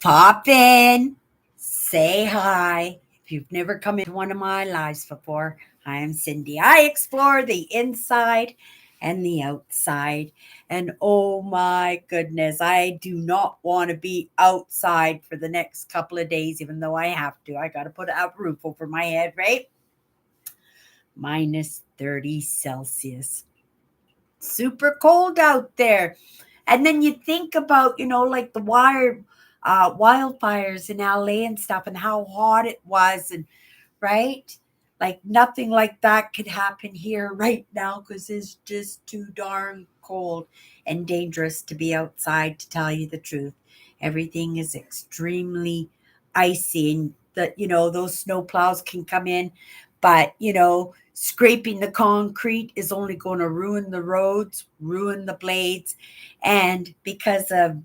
Pop in, say hi. If you've never come into one of my lives before, I am Cindy. I explore the inside and the outside. And oh my goodness, I do not want to be outside for the next couple of days, even though I have to. I got to put a roof over my head, right? Minus 30 Celsius. Super cold out there. And then you think about, like the wildfires in LA and stuff and how hot it was, and right? Like nothing like that could happen here right now because it's just too darn cold and dangerous to be outside, to tell you the truth. Everything is extremely icy, and that, those snow plows can come in, but scraping the concrete is only going to ruin the roads, ruin the blades, and because of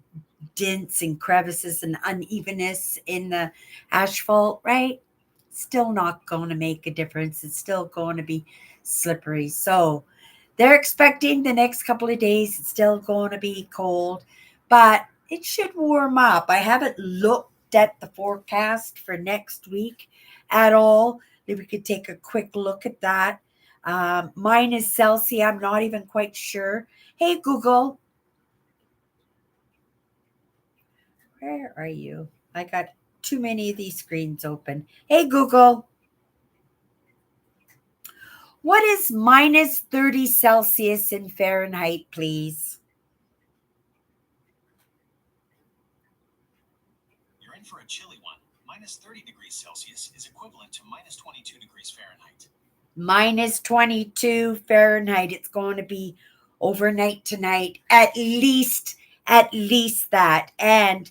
dents and crevices and unevenness in the asphalt, right? Still not going to make a difference. It's still going to be slippery. So they're expecting the next couple of days it's still going to be cold, but it should warm up. I haven't looked at the forecast for next week at all. Maybe we could take a quick look at that. Mine is Celsius. I'm not even quite sure. Hey, Google, where are you? I got too many of these screens open. Hey, Google, what is minus 30 Celsius in Fahrenheit, please? You're in for a chilly one. Minus 30 degrees Celsius is equivalent to minus 22 degrees Fahrenheit. Minus 22 Fahrenheit. It's going to be overnight tonight, at least that. And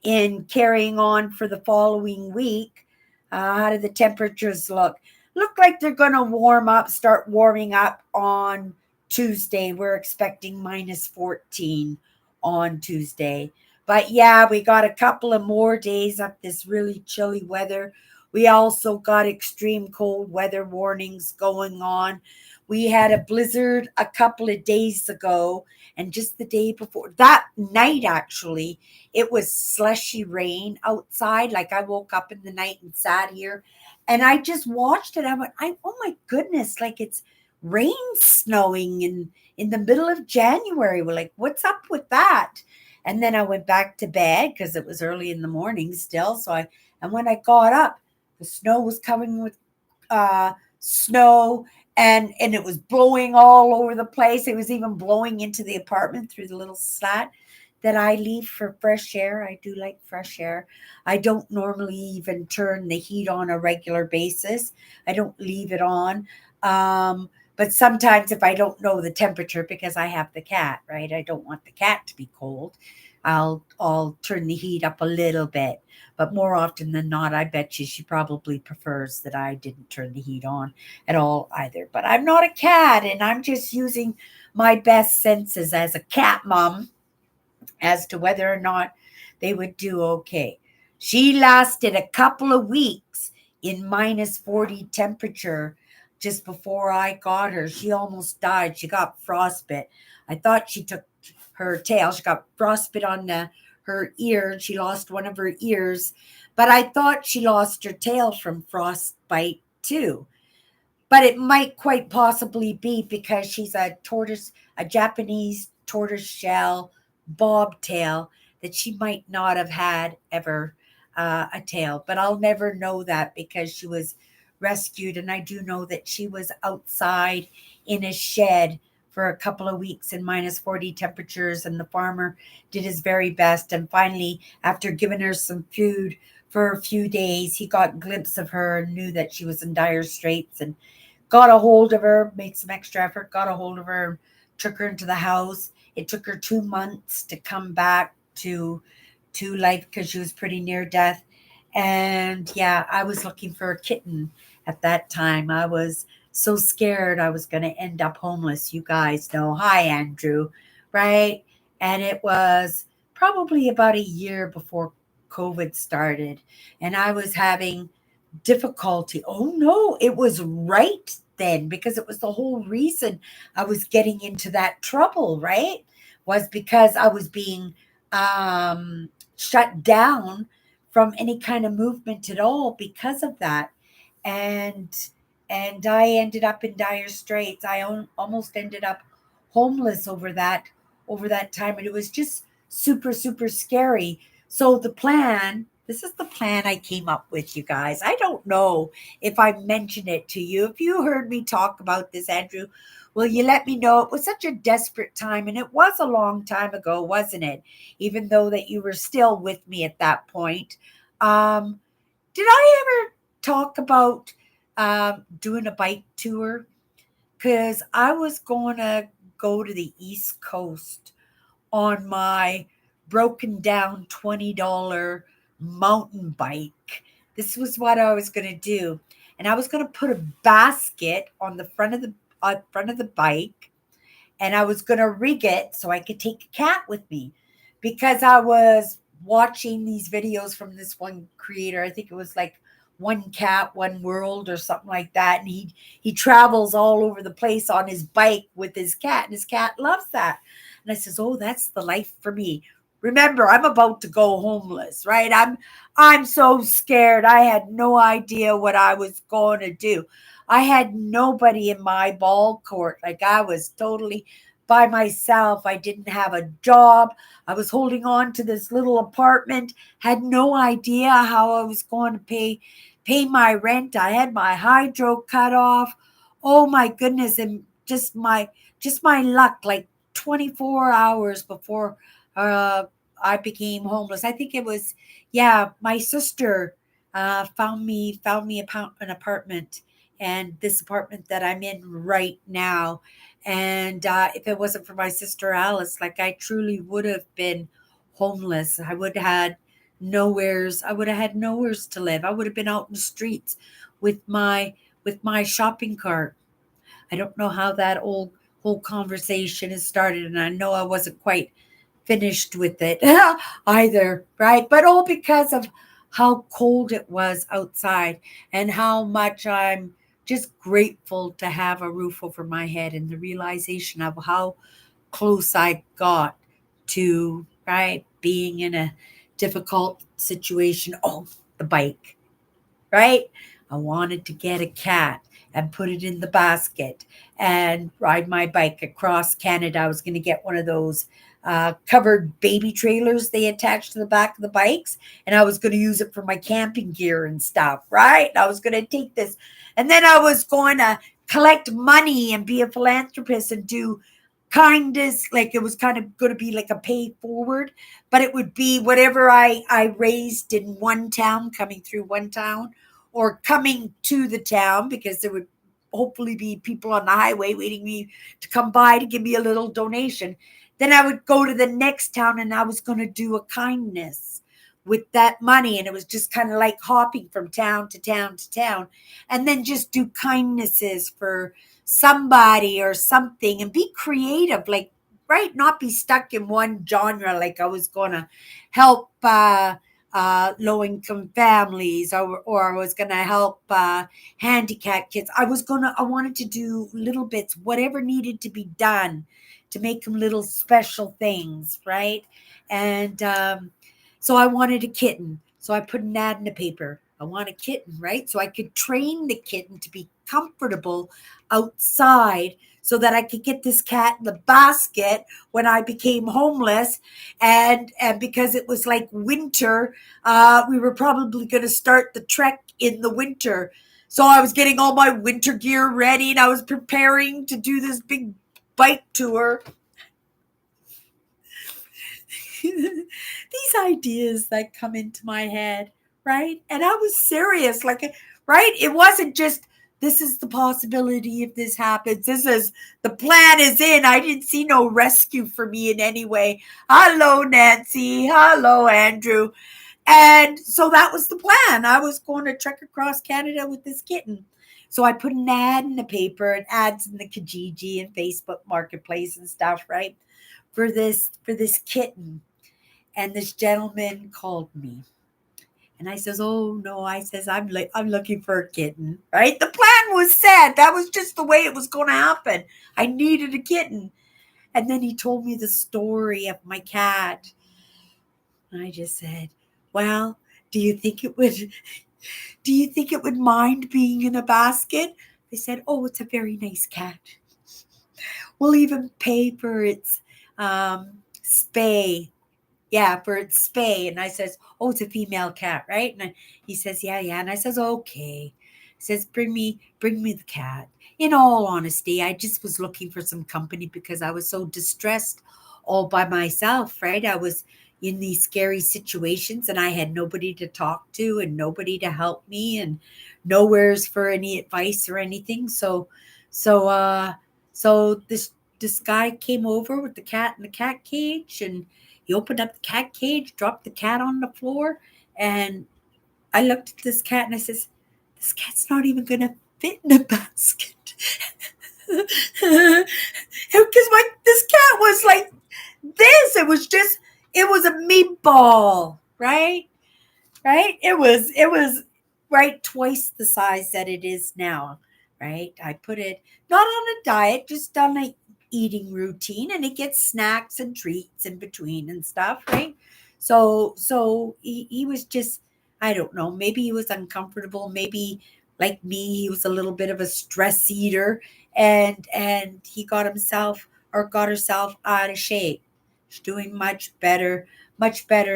in carrying on for the following week, how do the temperatures look? Look like they're going to start warming up on Tuesday. We're expecting minus 14 on Tuesday. But yeah, we got a couple of more days of this really chilly weather. We also got extreme cold weather warnings going on. We had a blizzard a couple of days ago, and just the day before that night, actually, it was slushy rain outside. Like I woke up in the night and sat here and I just watched it. I went, oh my goodness, like it's rain snowing in the middle of January. We're like, what's up with that? And then I went back to bed because it was early in the morning still. And when I got up, the snow was coming with snow, and it was blowing all over the place. It was even blowing into the apartment through the little slat that I leave for fresh air. I do like fresh air. I don't normally even turn the heat on a regular basis. I don't leave it on. But sometimes if I don't know the temperature, because I have the cat, right? I don't want the cat to be cold. I'll turn the heat up a little bit. But more often than not, I bet you she probably prefers that I didn't turn the heat on at all either. But I'm not a cat, and I'm just using my best senses as a cat mom as to whether or not they would do okay. She lasted a couple of weeks in minus 40 temperature just before I got her. She almost died. She got frostbite. I thought she took her tail. She got frostbite on her ear. She lost one of her ears, but I thought she lost her tail from frostbite too. But it might quite possibly be because she's a Japanese tortoise shell bobtail, that she might not have had ever a tail. But I'll never know that because she was rescued. And I do know that she was outside in a shed for a couple of weeks in minus 40 temperatures. And the farmer did his very best. And finally, after giving her some food for a few days, he got a glimpse of her and knew that she was in dire straits, and got a hold of her, made some extra effort, got a hold of her, took her into the house. It took her 2 months to come back to life because she was pretty near death. And yeah, I was looking for a kitten at that time. I was so scared I was going to end up homeless. You guys know. Hi, Andrew. Right? And it was probably about a year before COVID started. And I was having difficulty. Oh no, it was right then, because it was the whole reason I was getting into that trouble, right? Was because I was being shut down from any kind of movement at all because of that. And I ended up in dire straits. Almost ended up homeless over that time, and it was just super super scary. So the plan, this is the plan I came up with, you guys. I don't know if I mentioned it to you. If you heard me talk about this, Andrew, will you let me know? It was such a desperate time, and it was a long time ago, wasn't it? Even though that you were still with me at that point. Um, did I ever talk about doing a bike tour? Because I was going to go to the East Coast on my broken down $20 mountain bike. This was what I was going to do. And I was going to put a basket on the front of the bike, and I was going to rig it so I could take a cat with me, because I was watching these videos from this one creator. I think it was like One Cat, One World or something like that. And he travels all over the place on his bike with his cat, and his cat loves that. And I says, "Oh, that's the life for me." Remember, I'm about to go homeless, right? I'm so scared. I had no idea what I was going to do. I had nobody in my ball court. Like, I was totally by myself. I didn't have a job. I was holding on to this little apartment, had no idea how I was going to pay my rent. I had my hydro cut off. Oh my goodness. And just my luck, like 24 hours before uh I became homeless. I think it was, yeah, my sister found me an apartment, and this apartment that I'm in right now. And if it wasn't for my sister Alice, like, I truly would have been homeless. I would have had nowheres to live. I would have been out in the streets with my shopping cart. I don't know how that old whole conversation has started, and I know I wasn't quite finished with it either, right? But all because of how cold it was outside, and how much I'm just grateful to have a roof over my head, and the realization of how close I got to, right, being in a difficult situation. Oh, the bike, right? I wanted to get a cat and put it in the basket and ride my bike across Canada. I was going to get one of those covered baby trailers they attach to the back of the bikes, and I was going to use it for my camping gear and stuff, right? I was going to take this, and then I was going to collect money and be a philanthropist and do kindness. Like, it was kind of going to be like a pay forward, but it would be whatever I raised in one town, coming through one town, or coming to the town, because there would hopefully be people on the highway waiting me to come by to give me a little donation. Then I would go to the next town, and I was going to do a kindness with that money. And it was just kind of like hopping from town to town to town, and then just do kindnesses for somebody or something, and be creative, like, right, not be stuck in one genre. Like, I was going to help low income families, or I was going to help handicapped kids. I wanted to do little bits, whatever needed to be done to make them little special things, right? And so I wanted a kitten. So I put an ad in the paper. I want a kitten, right? So I could train the kitten to be comfortable outside, so that I could get this cat in the basket when I became homeless. And because it was like winter, we were probably going to start the trek in the winter. So I was getting all my winter gear ready, and I was preparing to do this big bike tour. These ideas that come into my head, right? And I was serious, like, right? It wasn't just, this is the possibility if this happens. This is, the plan is in. I didn't see no rescue for me in any way. Hello, Nancy. Hello, Andrew. And so that was the plan. I was going to trek across Canada with this kitten. So I put an ad in the paper, and ads in the Kijiji and Facebook Marketplace and stuff, right? For this kitten. And this gentleman called me, and I says, "Oh no," I says, I'm looking for a kitten." Right? The plan was set. That was just the way it was going to happen. I needed a kitten. And then he told me the story of my cat. And I just said, well, do you think it would do you think it would mind being in a basket? They said, oh, it's a very nice cat. We'll even pay for its spay. Yeah, for its spay. And I says, oh, it's a female cat, right? He says, yeah, yeah. And I says, okay. He says, bring me the cat. In all honesty, I just was looking for some company because I was so distressed all by myself, right? I was in these scary situations and I had nobody to talk to and nobody to help me and nowhere's for any advice or anything. So so this guy came over with the cat in the cat cage and he opened up the cat cage, dropped the cat on the floor, and I looked at this cat and I says, "This cat's not even gonna fit in a basket." Because this cat was like this. It was a meatball, right? Right? It was right twice the size that it is now, right? I put it not on a diet, just on a eating routine, and it gets snacks and treats in between and stuff, right? So he was just, I don't know, maybe he was uncomfortable, maybe like me, he was a little bit of a stress eater, and he got himself or got herself out of shape. She's doing much better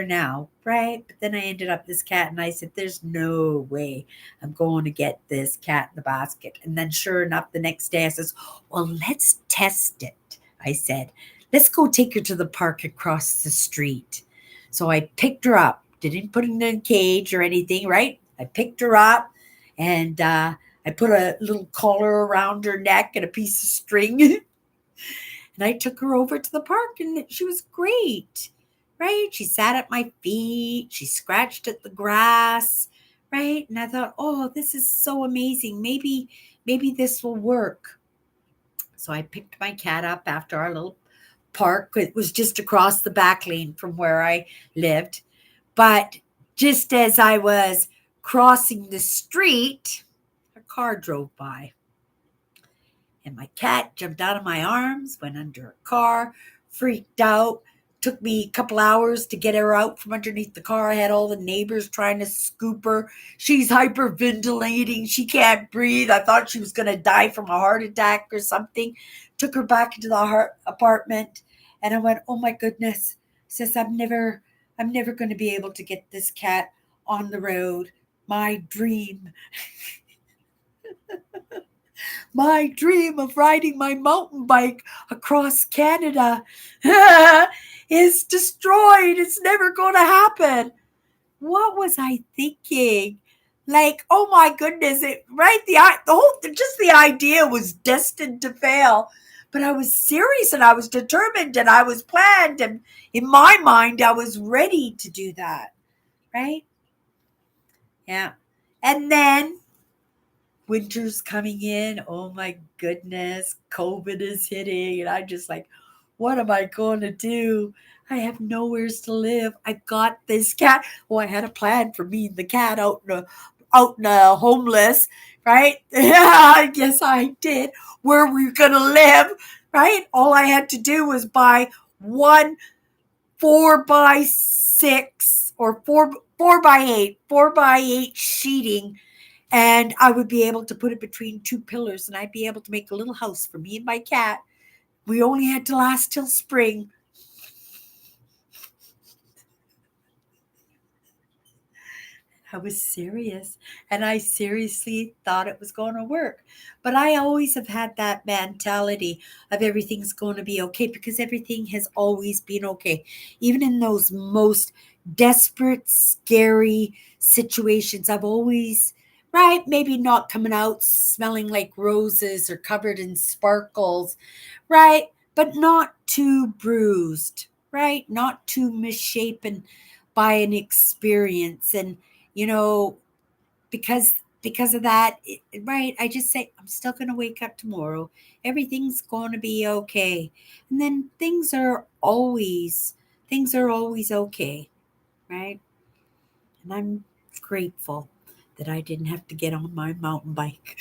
now, right? But then I ended up this cat, and I said, "There's no way I'm going to get this cat in the basket." And then, sure enough, the next day I says, "Well, let's test it." I said, "Let's go take her to the park across the street." So I picked her up, didn't put her in a cage or anything, right? I picked her up, and I put a little collar around her neck and a piece of string. And I took her over to the park and she was great, right? She sat at my feet, she scratched at the grass, right? And I thought, oh, this is so amazing. Maybe this will work. So I picked my cat up after our little park. It was just across the back lane from where I lived. But just as I was crossing the street, a car drove by. And my cat jumped out of my arms, went under a car, freaked out. Took me a couple hours to get her out from underneath the car. I had all the neighbors trying to scoop her. She's hyperventilating. She can't breathe. I thought she was going to die from a heart attack or something. Took her back into the apartment. And I went, oh my goodness. Says, I'm never going to be able to get this cat on the road. My dream. My dream of riding my mountain bike across Canada is destroyed. It's never going to happen. What was I thinking? Like, oh my goodness, right? The whole, just the idea was destined to fail. But I was serious and I was determined and I was planned. And in my mind, I was ready to do that. Right? Yeah. And then winter's coming in. Oh my goodness, COVID is hitting, and I'm just like, what am I going to do? I have nowheres to live. I got this cat. Oh, I had a plan for me and the cat out in the homeless, right? Yeah, yes, I did. Where we were gonna live, right? All I had to do was buy one 4x6 or four by eight sheeting, and I would be able to put it between two pillars and I'd be able to make a little house for me and my cat. We only had to last till spring. I was serious and I seriously thought it was going to work. But I always have had that mentality of everything's going to be okay because everything has always been okay. Even in those most desperate, scary situations, I've always, right, maybe not coming out smelling like roses or covered in sparkles, right, but not too bruised, right, not too misshapen by an experience. And you know, because of that, right? I just say I'm still going to wake up tomorrow. Everything's going to be okay. And then things are always okay, right? And I'm grateful that I didn't have to get on my mountain bike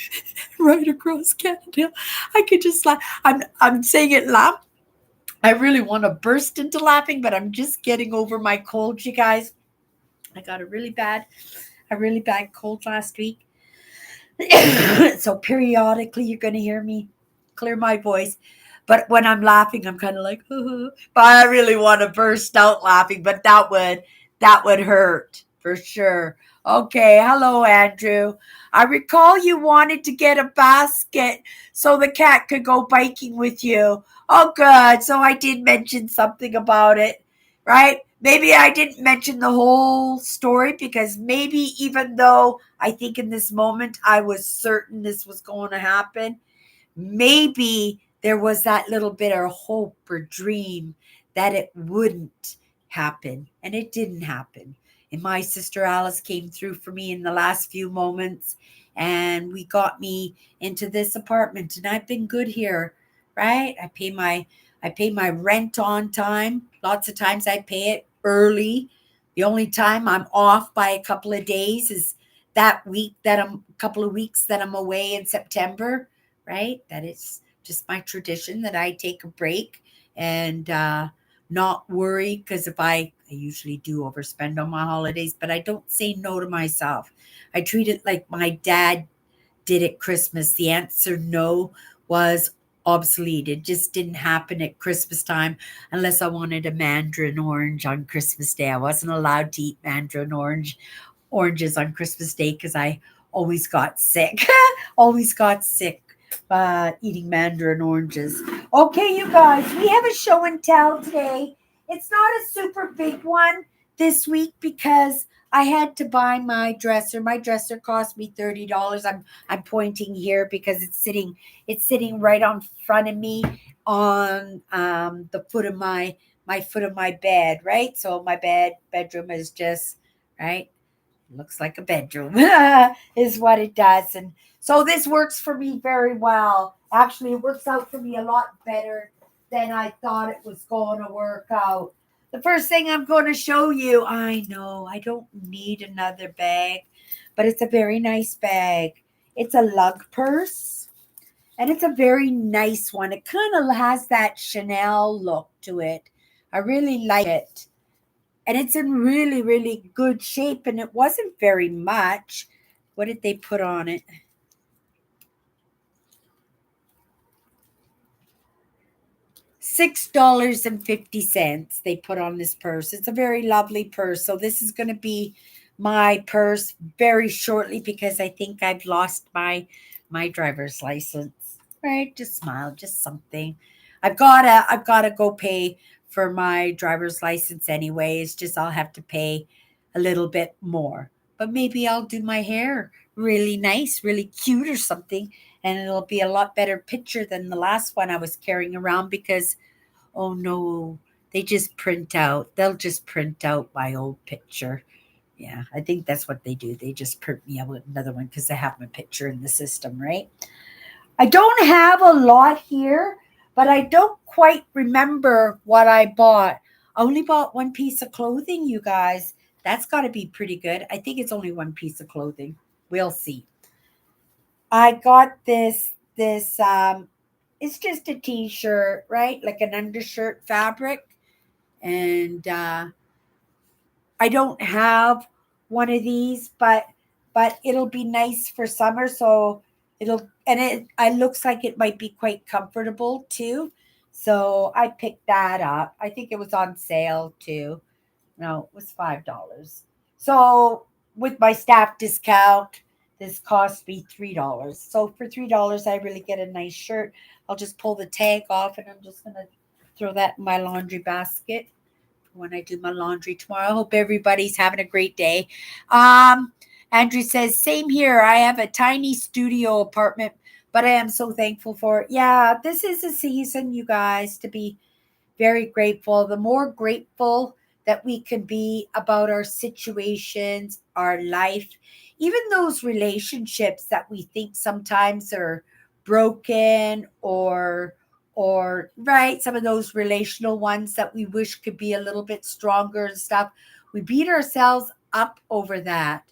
right across Canada. I could just laugh. I'm saying it I really want to burst into laughing, but I'm just getting over my cold, you guys. I got a really bad cold last week. So periodically you're going to hear me clear my voice. But when I'm laughing, I'm kind of like, but I really want to burst out laughing, but that would hurt for sure. Okay, hello Andrew. I recall you wanted to get a basket so the cat could go biking with you. Oh good. So I did mention something about it, right? Maybe I didn't mention the whole story because maybe even though I think in this moment I was certain this was going to happen, maybe there was that little bit of hope or dream that it wouldn't happen. And it didn't happen. And my sister Alice came through for me in the last few moments and we got me into this apartment and I've been good here, right? I pay my rent on time. Lots of times I pay it early. The only time I'm off by a couple of days is that week that I'm a couple of weeks that I'm away in September, right? That is just my tradition that I take a break and not worry because if I usually do overspend on my holidays, but I don't say no to myself. I treat it like my dad did at Christmas. The answer no was obsolete. It just didn't happen at Christmas time unless I wanted a mandarin orange on Christmas Day. I wasn't allowed to eat mandarin oranges on Christmas Day because I always got sick. Always got sick eating mandarin oranges. Okay, you guys, we have a show and tell today. It's not a super big one this week because I had to buy my dresser. My dresser cost me $30. I'm pointing here because it's sitting right on front of me on the foot of my foot of my bed, right? So my bedroom is just right, looks like a bedroom is what it does. And so this works for me very well. Actually, it works out for me a lot better than I thought it was going to work out. The first thing I'm going to show you, I know I don't need another bag, but it's a very nice bag. It's a lug purse and it's a very nice one. It kind of has that Chanel look to it. I really like it, and it's in really, really good shape. And it wasn't very much. What did they put on it? $6.50 they put on this purse. It's a very lovely purse. So this is going to be my purse very shortly because I think I've lost my driver's license. Right? Just smile, just something. I've gotta go pay for my driver's license anyway. It's just I'll have to pay a little bit more. But maybe I'll do my hair really nice, really cute or something, and it'll be a lot better picture than the last one I was carrying around because oh no, they'll just print out my old picture. Yeah, I think that's what they do. They just print me out another one because they have my picture in the system, right? I don't have a lot here, but I don't quite remember what I bought. I only bought one piece of clothing, you guys. That's got to be pretty good. I think it's only one piece of clothing. We'll see. I got this it's just a t-shirt, right? Like an undershirt fabric. And I don't have one of these, but it'll be nice for summer. So it looks like it might be quite comfortable too. So I picked that up. I think it was on sale too. No, it was $5. So with my staff discount, this cost me $3. So for $3, I really get a nice shirt. I'll just pull the tag off and I'm just gonna throw that in my laundry basket when I do my laundry tomorrow. I hope everybody's having a great day. Um, Andrew says, same here. I have a tiny studio apartment, but I am so thankful for it. Yeah, this is a season, you guys, to be very grateful. The more grateful that we can be about our situations, our life, even those relationships that we think sometimes are broken or right, some of those relational ones that we wish could be a little bit stronger and stuff. We beat ourselves up over that.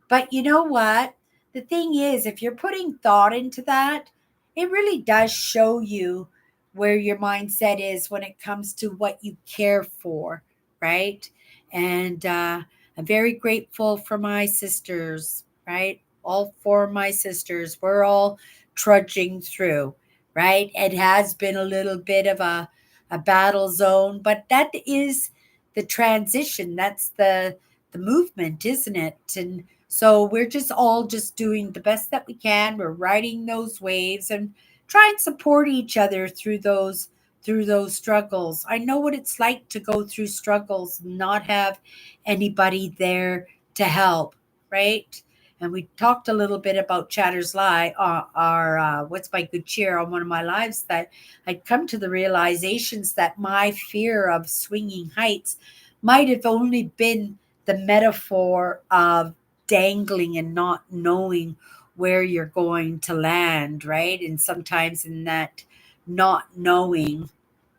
But you know what? The thing is, if you're putting thought into that, it really does show you where your mindset is when it comes to what you care for, right? And I'm very grateful for my sisters, right? All four of my sisters. We're all trudging through, right? It has been a little bit of a battle zone, but that is the transition. That's the movement, isn't it? And so we're just all just doing the best that we can. We're riding those waves and try and support each other through those struggles. I know what it's like to go through struggles and not have anybody there to help, right? And we talked a little bit about Chatter's Lie, our What's My Good Cheer on one of my lives, that I'd come to the realizations that my fear of swinging heights might have only been the metaphor of dangling and not knowing where you're going to land, right? And sometimes in that not knowing,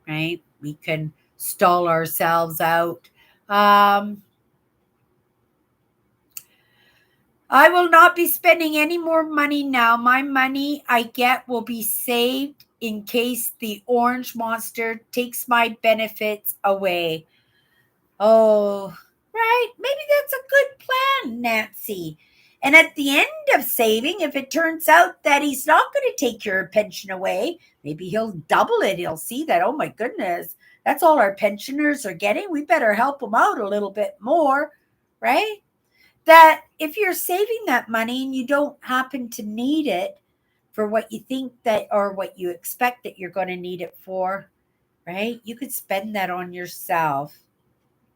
right, we can stall ourselves out. Um, I will not be spending any more money now. My money I get will be saved in case the orange monster takes my benefits away. Oh, right. Maybe that's a good plan, Nancy. And at the end of saving, if it turns out that he's not going to take your pension away, maybe he'll double it. He'll see that, oh my goodness, that's all our pensioners are getting. We better help them out a little bit more, right? That if you're saving that money and you don't happen to need it for what you think that or what you expect that you're going to need it for, right? You could spend that on yourself,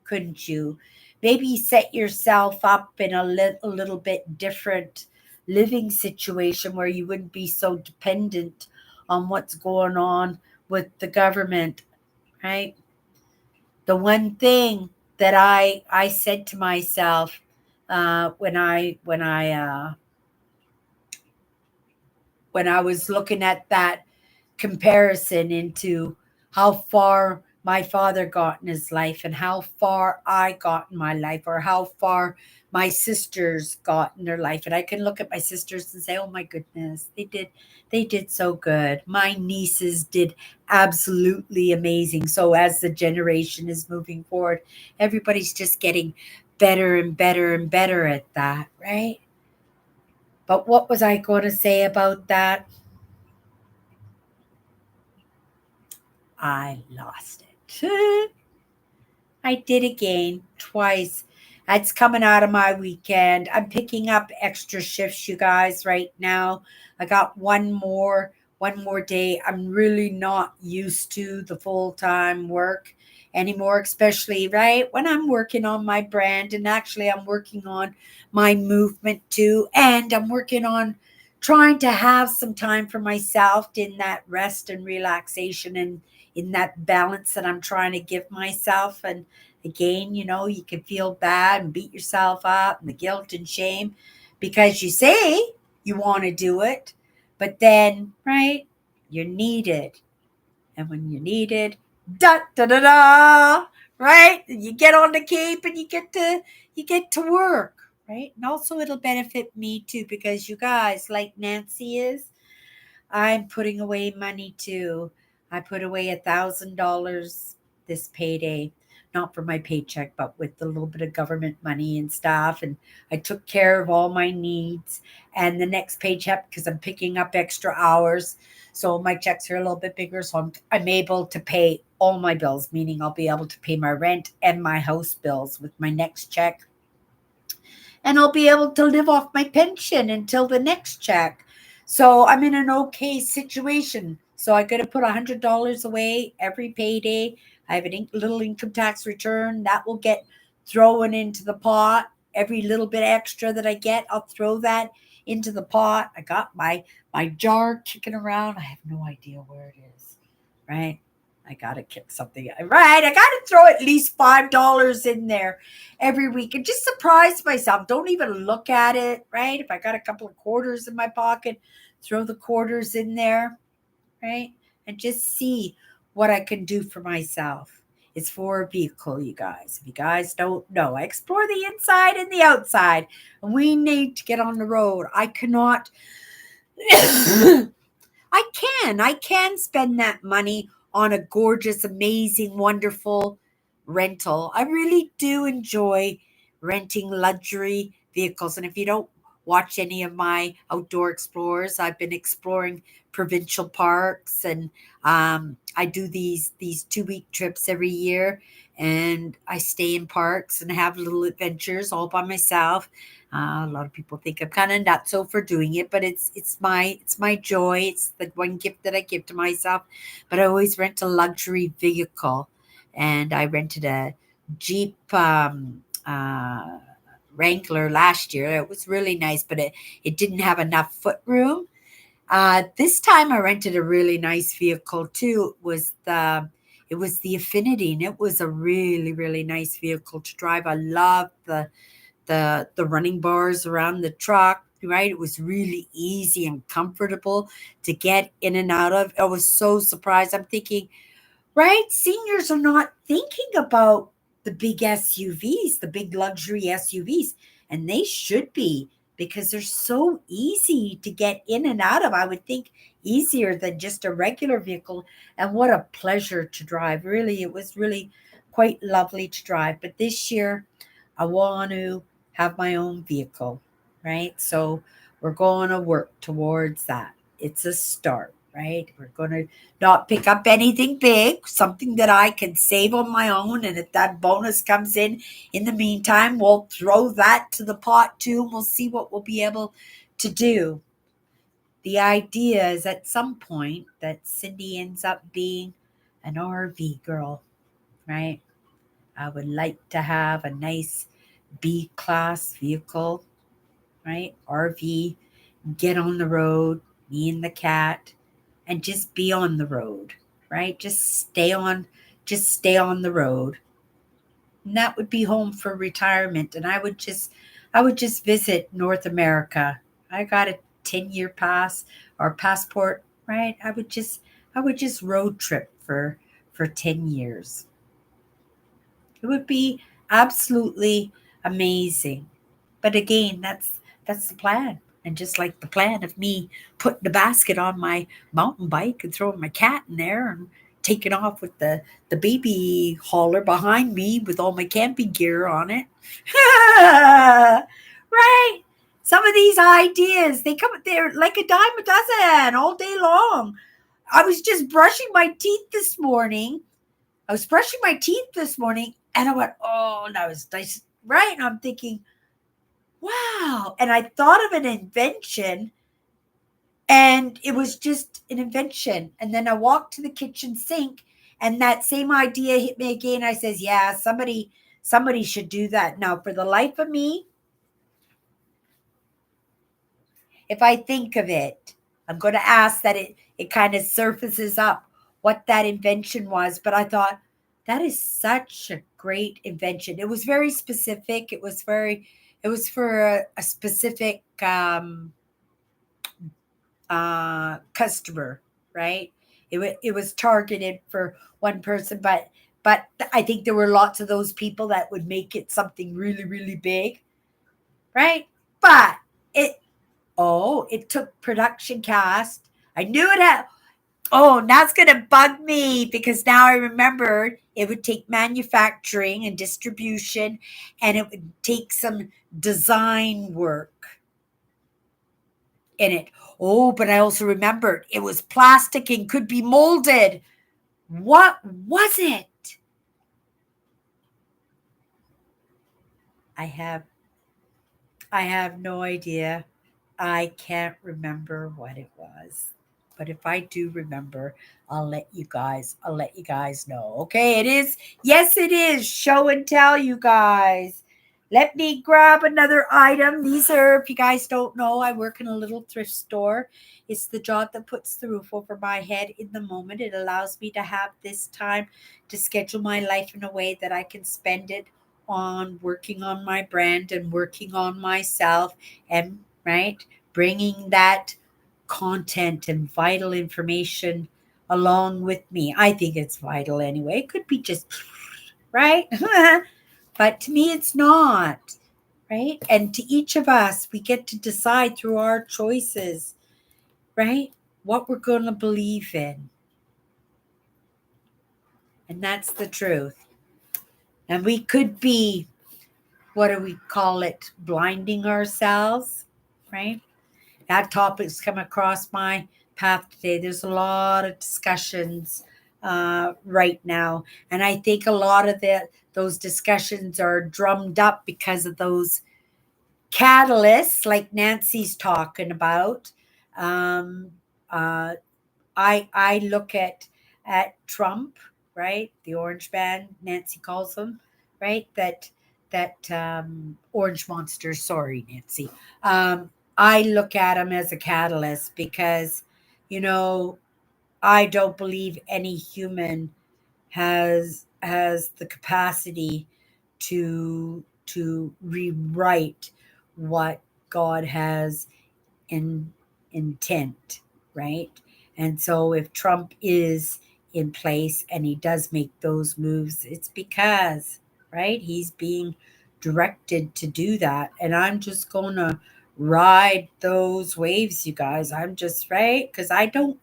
couldn't you? Maybe set yourself up in a little bit different living situation where you wouldn't be so dependent on what's going on with the government, right? The one thing that I said to myself when I was looking at that comparison into how far my father got in his life and how far I got in my life, or how far my sisters got in their life. And I can look at my sisters and say, oh my goodness, they did so good. My nieces did absolutely amazing. So as the generation is moving forward, everybody's just getting better and better and better at that, right? But what was I going to say about that? I lost it. I did again twice. That's coming out of my weekend. I'm picking up extra shifts, you guys, right now. I got one more day. I'm really not used to the full-time work anymore, especially right when I'm working on my brand. And actually, I'm working on my movement too. And I'm working on trying to have some time for myself in that rest and relaxation and in that balance that I'm trying to give myself. And again, you know, you can feel bad and beat yourself up and the guilt and shame because you say you want to do it, but then, right, you're needed. And when you're needed, da da da da, right? You get on the cape and you get to work, right? And also it'll benefit me too because you guys, like Nancy is, I'm putting away money too. I put away $1,000 this payday, not for my paycheck, but with the little bit of government money and stuff. And I took care of all my needs. And the next paycheck, because I'm picking up extra hours, so my checks are a little bit bigger. So I'm able to pay all my bills, meaning I'll be able to pay my rent and my house bills with my next check, and I'll be able to live off my pension until the next check. So I'm in an okay situation. So I got to put $100 away every payday. I have a little income tax return that will get thrown into the pot. Every little bit extra that I get, I'll throw that into the pot. I got my jar kicking around. I have no idea where it is. Right? I gotta kick something. Right? I gotta throw at least $5 in there every week and just surprise myself. Don't even look at it, right? If I got a couple of quarters in my pocket, throw the quarters in there, right? And just see what I can do for myself. It's for a vehicle, you guys. If you guys don't know, I explore the inside and the outside, and we need to get on the road. I cannot. I can spend that money on a gorgeous, amazing, wonderful rental. I really do enjoy renting luxury vehicles. And if you don't watch any of my outdoor explorers, I've been exploring provincial parks, and I do these 2 week trips every year, and I stay in parks and have little adventures all by myself. A lot of people think I'm kind of nutso for doing it, but it's my joy. It's the one gift that I give to myself. But I always rent a luxury vehicle, and I rented a Jeep Wrangler last year. It was really nice, but it didn't have enough foot room. This time I rented a really nice vehicle too. It was the Affinity, and it was a really really nice vehicle to drive. I love the running bars around the truck, right? It was really easy and comfortable to get in and out of. I was so surprised. I'm thinking, right? Seniors are not thinking about the big SUVs, the big luxury SUVs, and they should be, because they're so easy to get in and out of. I would think easier than just a regular vehicle. And what a pleasure to drive. Really, it was really quite lovely to drive. But this year, I want to have my own vehicle, right? So we're going to work towards that. It's a start, right? We're going to not pick up anything big, something that I can save on my own. And if that bonus comes in the meantime, we'll throw that to the pot too, and we'll see what we'll be able to do. The idea is at some point that Cindy ends up being an RV girl, right? I would like to have a nice B class vehicle, right? RV, get on the road, me and the cat, and just be on the road, right? Just stay on the road. And that would be home for retirement. And I would just visit North America. I got a 10-year pass or passport, right? I would just road trip for 10 years. It would be absolutely amazing. But again, that's the plan. And just like the plan of me putting the basket on my mountain bike and throwing my cat in there and taking off with the baby hauler behind me with all my camping gear on it. Right? Some of these ideas, they come they're like a dime a dozen all day long. I was just brushing my teeth this morning. I was brushing my teeth this morning, and I went, oh, and I was nice, right? And I'm thinking, wow. And I thought of an invention, and it was just an invention. And then I walked to the kitchen sink, and that same idea hit me again. I says, yeah, somebody should do that. Now, for the life of me, if I think of it, I'm going to ask that it kind of surfaces up what that invention was. But I thought, that is such a great invention. It was very specific. It was for a specific customer, right? It was targeted for one person, but I think there were lots of those people that would make it something really really big, right? But it took production cast. I knew it had. Oh, now it's gonna bug me because now I remembered it would take manufacturing and distribution, and it would take some design work in it. Oh, but I also remembered it was plastic and could be molded. What was it? I have I have no idea. I can't remember what it was. But if I do remember, I'll let you guys know. Okay, it is. Yes, it is. Show and tell, you guys. Let me grab another item. These are, if you guys don't know, I work in a little thrift store. It's the job that puts the roof over my head in the moment. It allows me to have this time to schedule my life in a way that I can spend it on working on my brand and working on myself, and right, bringing that content and vital information along with me. I think it's vital anyway. It could be just right, but to me, it's not, right? And to each of us, we get to decide through our choices, right? what we're going to believe in. And that's the truth. And we could be, what do we call it, blinding ourselves, right? That topic's come across my path today. There's a lot of discussions right now. And I think a lot of those discussions are drummed up because of those catalysts like Nancy's talking about. Um, uh, I look at Trump, right? The orange man, Nancy calls him, right? That orange monster. Sorry, Nancy. I look at him as a catalyst because, you know, I don't believe any human has the capacity to rewrite what God has in intent, right? And so if Trump is in place and he does make those moves, it's because, right, he's being directed to do that. And I'm just going to ride those waves, you guys. I'm just right because I don't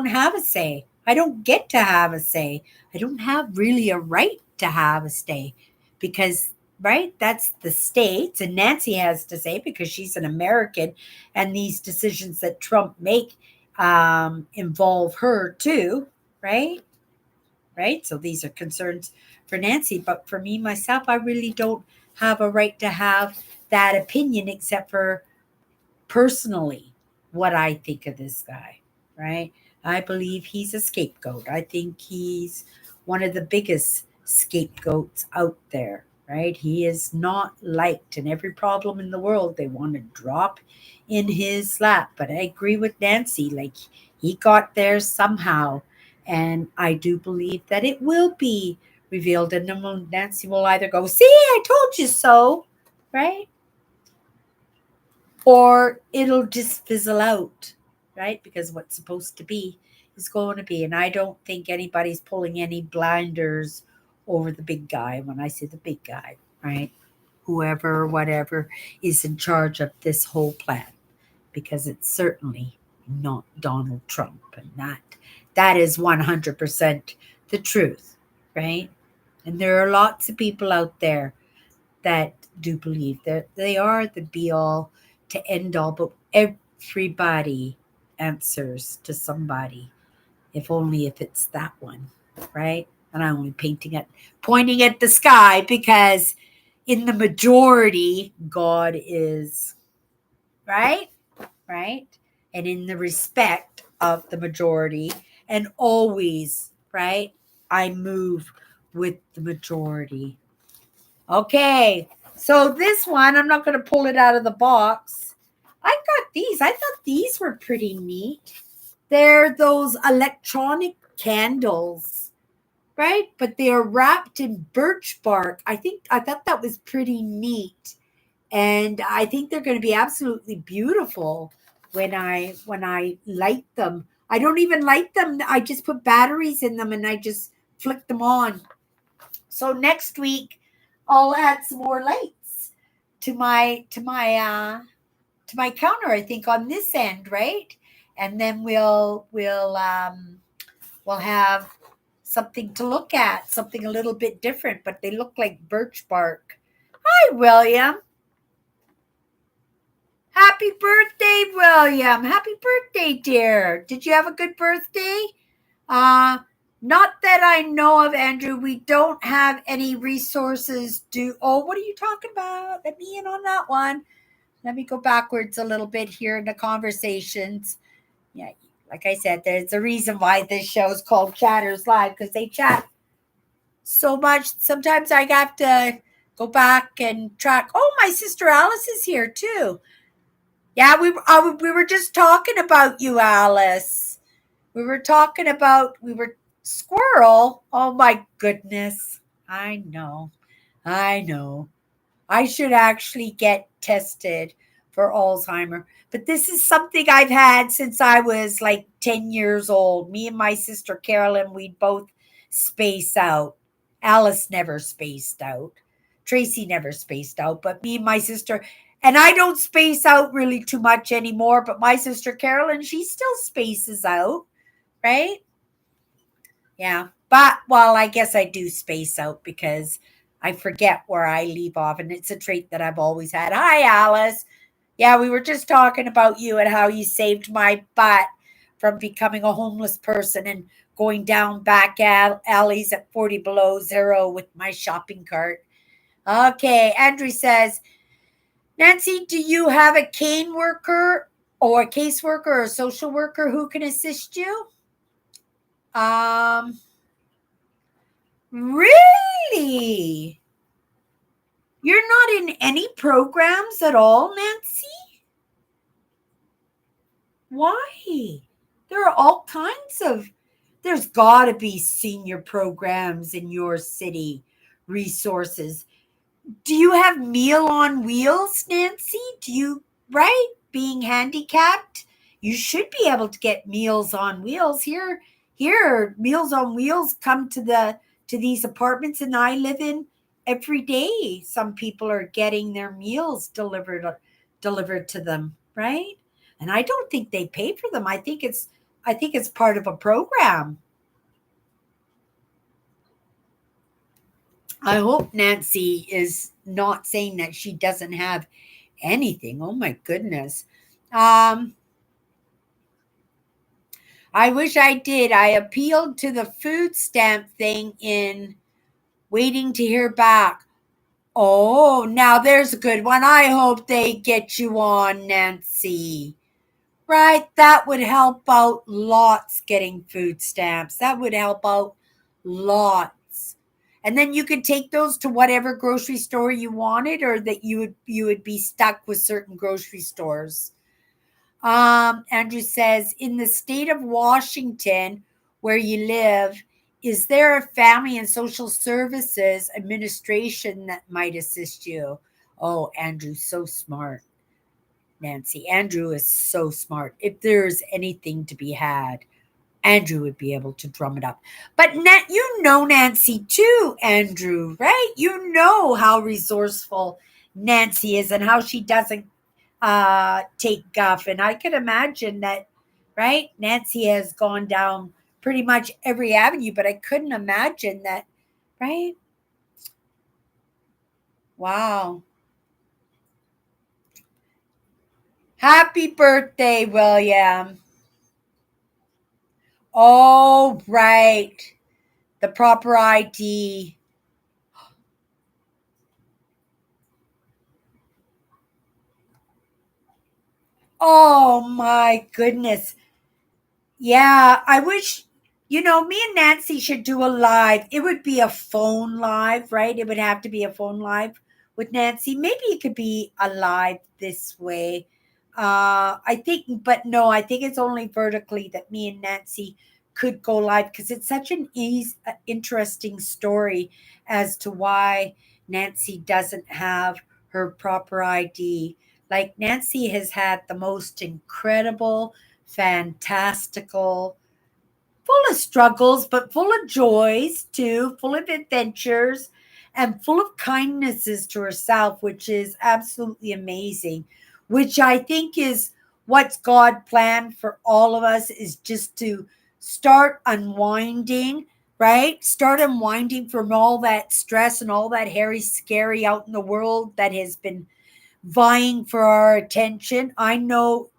have a say. I don't get to have a say. I don't have really a right to have a say because right, that's the states, and Nancy has to say because she's an American, and these decisions that Trump make involve her too, right? Right. So these are concerns for Nancy, but for me myself, I really don't have a right to have that opinion except for personally what I think of this guy, right? I believe he's a scapegoat. I think he's one of the biggest scapegoats out there, right? He is not liked, and every problem in the world they want to drop in his lap. But I agree with Nancy, like he got there somehow, and I do believe that it will be revealed, and then Nancy will either go, "See, I told you so," right? Or it'll just fizzle out, right? Because what's supposed to be is going to be. And I don't think anybody's pulling any blinders over the big guy when I say the big guy, right? Whoever, whatever is in charge of this whole plan, because it's certainly not Donald Trump. And that is 100% the truth, right? And there are lots of people out there that do believe that they are the be all to end all, but everybody answers to somebody, if only if it's that one, right? And I'm only pointing at the sky because in the majority, God is, right? Right? And in the respect of the majority, and always, right? I move with the majority. Okay, so this one, I'm not going to pull it out of the box. I got these. I thought these were pretty neat. They're those electronic candles, right? But they are wrapped in birch bark. I thought that was pretty neat. And I think they're going to be absolutely beautiful when I light them. I don't even light them. I just put batteries in them and I just flick them on. So next week I'll add some more lights to my counter, I think on this end, right? And then we'll have something to look at, something a little bit different, but they look like birch bark. Hi, William. Happy birthday, William. Happy birthday, dear. Did you have a good birthday? Uh, Not that I know of, Andrew. We don't have any resources what are you talking about? Let me in on that one. Let me go backwards a little bit here in the conversations. Yeah, like I said, there's a reason why this show is called Chatters Live, because they chat so much. Sometimes I have to go back and track. Oh, my sister Alice is here too. Yeah, we were just talking about you, Alice. We were squirrel. Oh my goodness. I know. I know. I should actually get tested for Alzheimer. But this is something I've had since I was like 10 years old. Me and my sister Carolyn, we both space out. Alice never spaced out. Tracy never spaced out, but me and my sister, And I don't space out really too much anymore, but my sister Carolyn, she still spaces out, right? Yeah. But, well, I guess I do space out because I forget where I leave off. And it's a trait that I've always had. Hi, Alice. Yeah, we were just talking about you and how you saved my butt from becoming a homeless person and going down back alleys at 40 below zero with my shopping cart. Okay. Andrew says, Nancy, do you have a cane worker or a caseworker or a social worker who can assist you? Really? You're not in any programs at all, Nancy? Why? There are all kinds of, there's got to be senior programs in your city, resources. Do you have Meal on Wheels, Nancy? Do you, right? Being handicapped, you should be able to get Meals on Wheels. Here, Meals on Wheels come to these apartments and I live in every day. Some people are getting their meals delivered to them, right? And I don't think they pay for them. I think it's part of a program. I hope Nancy is not saying that she doesn't have anything. Oh my goodness. Um, I wish I did. I appealed to the food stamp thing in waiting to hear back. Oh, now there's a good one. I hope they get you on, Nancy. Right? That would help out lots getting food stamps. That would help out lots. And then you could take those to whatever grocery store you wanted, or that you would be stuck with certain grocery stores. Andrew says, in the state of Washington, where you live, is there a family and social services administration that might assist you? Oh, Andrew, so smart. Nancy, Andrew is so smart. If there's anything to be had, Andrew would be able to drum it up. But you know Nancy too, Andrew, right? You know how resourceful Nancy is and how she doesn't take guff. And I can imagine that, right? Nancy has gone down pretty much every avenue, but I couldn't imagine that, right? Wow. Happy birthday, William. Oh, right. The proper ID. Oh my goodness. Yeah, I wish, me and Nancy should do a live. It would be a phone live, right? It would have to be a phone live with Nancy. Maybe it could be a live this way. I think, but no, I think it's only vertically that me and Nancy could go live because it's such an interesting story as to why Nancy doesn't have her proper ID. Like, Nancy has had the most incredible, fantastical, full of struggles, but full of joys too, full of adventures, and full of kindnesses to herself, which is absolutely amazing. Which I think is what's God planned for all of us, is just to start unwinding, right? Start unwinding from all that stress and all that hairy, scary out in the world that has been vying for our attention. I know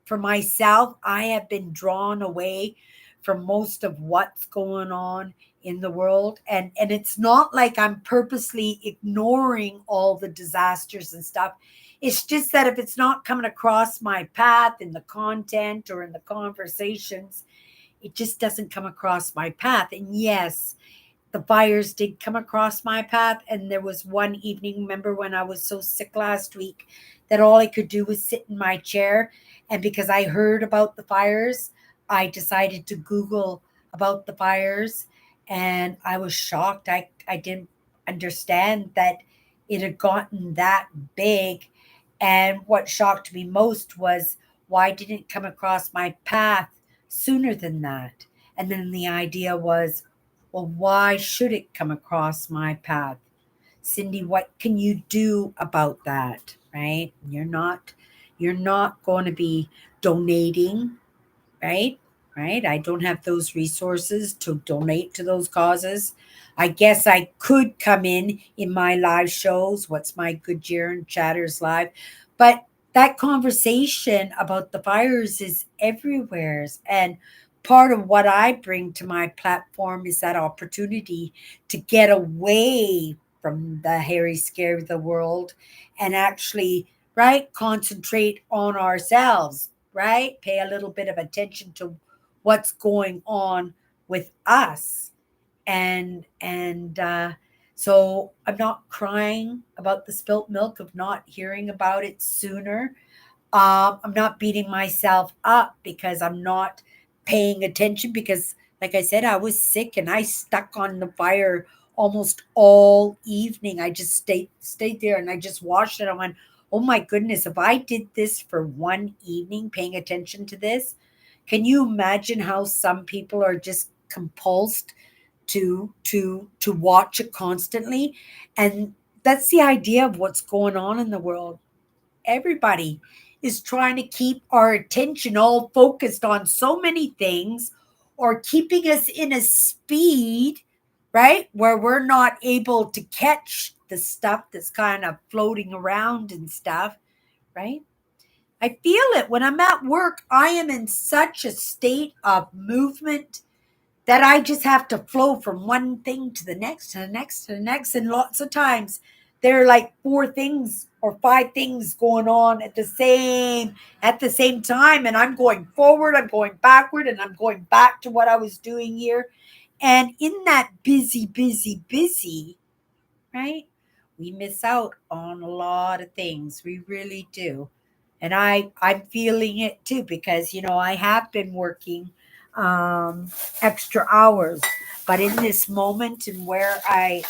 for myself, I have been drawn away from most of what's going on in the world. And it's not like I'm purposely ignoring all the disasters and stuff. It's just that if it's not coming across my path in the content or in the conversations, it just doesn't come across my path. And yes, the fires did come across my path. And there was one evening, remember when I was so sick last week that all I could do was sit in my chair. And because I heard about the fires, I decided to Google about the fires. And I was shocked. I didn't understand that it had gotten that big. And what shocked me most was why didn't it come across my path sooner than that? And then the idea was, well, why should it come across my path? Cindy, what can you do about that? right? You're not going to be donating, right? Right? I don't have those resources to donate to those causes. I guess I could come in my live shows. What's my good year and chatters live? But that conversation about the fires is everywhere. And part of what I bring to my platform is that opportunity to get away from the hairy scare of the world and actually, right, concentrate on ourselves, right? Pay a little bit of attention to what's going on with us. And so I'm not crying about the spilt milk of not hearing about it sooner. I'm not beating myself up because I'm not paying attention because, like I said, I was sick and I stuck on the fire almost all evening. I just stayed there and I just watched it. I went, oh my goodness, if I did this for one evening, paying attention to this, can you imagine how some people are just compulsed to watch it constantly? And that's the idea of what's going on in the world. Everybody is trying to keep our attention all focused on so many things or keeping us in a speed, right? Where we're not able to catch the stuff that's kind of floating around and stuff, right? I feel it when I'm at work. I am in such a state of movement that I just have to flow from one thing to the next, to the next, to the next. And lots of times there are like four things or five things going on at the same time. And I'm going forward, I'm going backward, and I'm going back to what I was doing here. And in that busy, busy, busy, right? We miss out on a lot of things. We really do. And I'm feeling it too because I have been working um extra hours. But in this moment and where I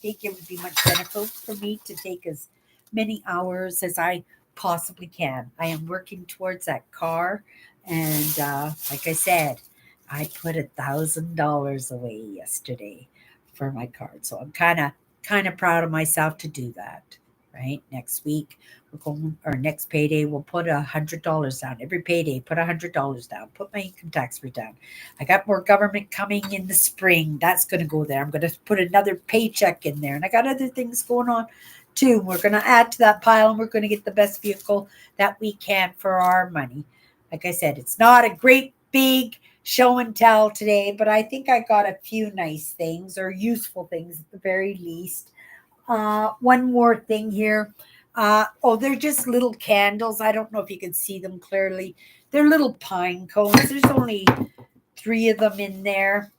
think it would be much beneficial for me to take as many hours as I possibly can. I am working towards that car, and like I said, I put $1,000 away yesterday for my card. So I'm kind of proud of myself to do that. Right. Next week we're going, or next payday we'll put $100 down. Every payday, put $100 down. Put my income tax rate down. I got more government coming in the spring. That's going to go there. I'm going to put another paycheck in there, and I got other things going on too. We're going to add to that pile, and we're going to get the best vehicle that we can for our money. Like I said, it's not a great big show and tell today, but I think I got a few nice things or useful things at the very least. One more thing here. Oh, they're just little candles. I don't know if you can see them clearly. They're little pine cones. There's only three of them in there,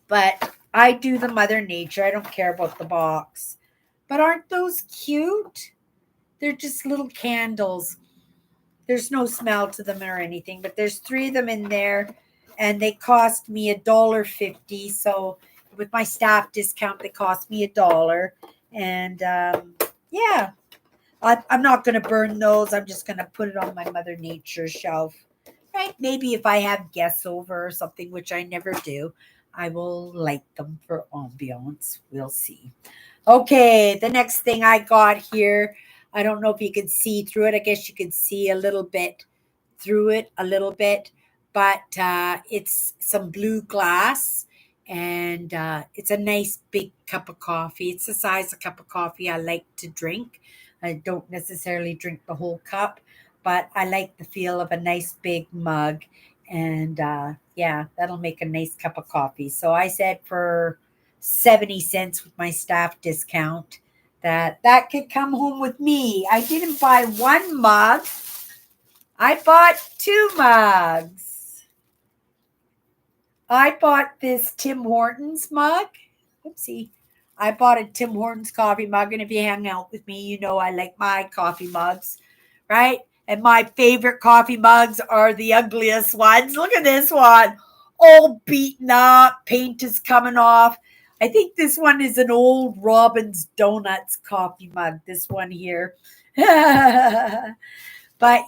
but I do the Mother Nature. I don't care about the box. But aren't those cute? They're just little candles. There's no smell to them or anything, but there's three of them in there, and they cost me $1.50. So with my staff discount, they cost me $1. And yeah, I'm not going to burn those. I'm just going to put it on my Mother Nature shelf. Right? Maybe if I have guests over or something, which I never do, I will light them for ambiance. We'll see. Okay, the next thing I got here, I don't know if you can see through it. I guess you can see a little bit through it, a little bit, but it's some blue glass, and it's a nice big cup of coffee. It's the size of cup of coffee I like to drink. I don't necessarily drink the whole cup, but I like the feel of a nice big mug. And yeah, that'll make a nice cup of coffee. So I said for 70 cents with my staff discount that could come home with me. I didn't buy one mug. I bought two mugs. I bought this Tim Hortons mug. Oopsie. I bought a Tim Hortons coffee mug, and if you hang out with me, you know I like my coffee mugs, right? And my favorite coffee mugs are the ugliest ones. Look at this one. All beaten up. Paint is coming off. I think this one is an old Robin's Donuts coffee mug, this one here. But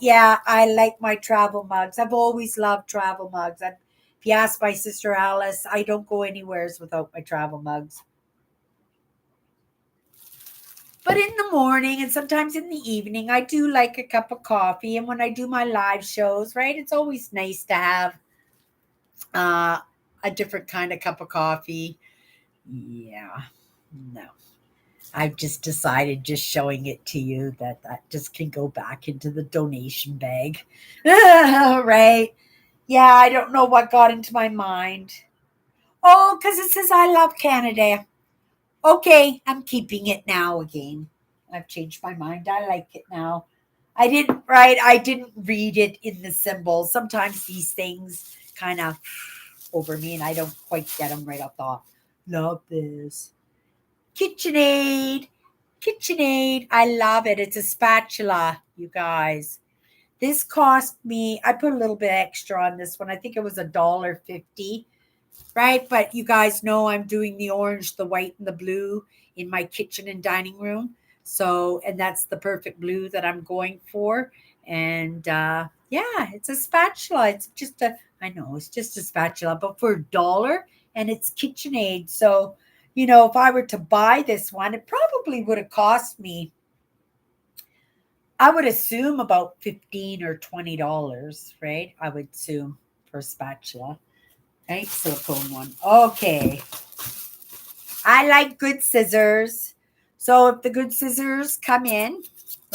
yeah, I like my travel mugs. I've always loved travel mugs. If you ask my sister Alice, I don't go anywhere without my travel mugs. But in the morning and sometimes in the evening, I do like a cup of coffee. And when I do my live shows, right, it's always nice to have uh, a different kind of cup of coffee. Yeah, no. I've just decided, just showing it to you, that just can go back into the donation bag. Right? Yeah, I don't know what got into my mind. Oh, because it says I love Canada. Okay, I'm keeping it now again. I've changed my mind. I like it now. I didn't read it in the symbols. Sometimes these things kind of over me and I don't quite get them right off the top. Love this. KitchenAid. KitchenAid. I love it. It's a spatula, you guys. This cost me, I put a little bit extra on this one. I think it was $1.50, right? But you guys know I'm doing the orange, the white, and the blue in my kitchen and dining room. So, and that's the perfect blue that I'm going for. And yeah, it's a spatula. It's just a, I know it's just a spatula, but for $1 and it's KitchenAid. So, if I were to buy this one, it probably would have cost me, I would assume about $15 or $20, right? I would assume for a spatula, right? Silicone one. Okay. I like good scissors. So if the good scissors come in,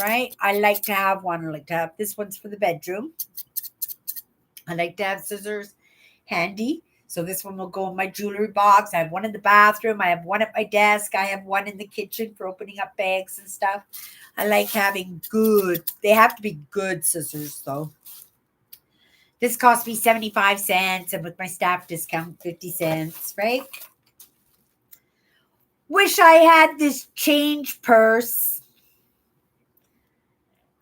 right, I like to have one. I like to have this one's for the bedroom. I like to have scissors handy. So this one will go in my jewelry box. I have one in the bathroom. I have one at my desk. I have one in the kitchen for opening up bags and stuff. I like having they have to be good scissors though. This cost me 75 cents and with my staff discount 50 cents, right? Wish I had this change purse.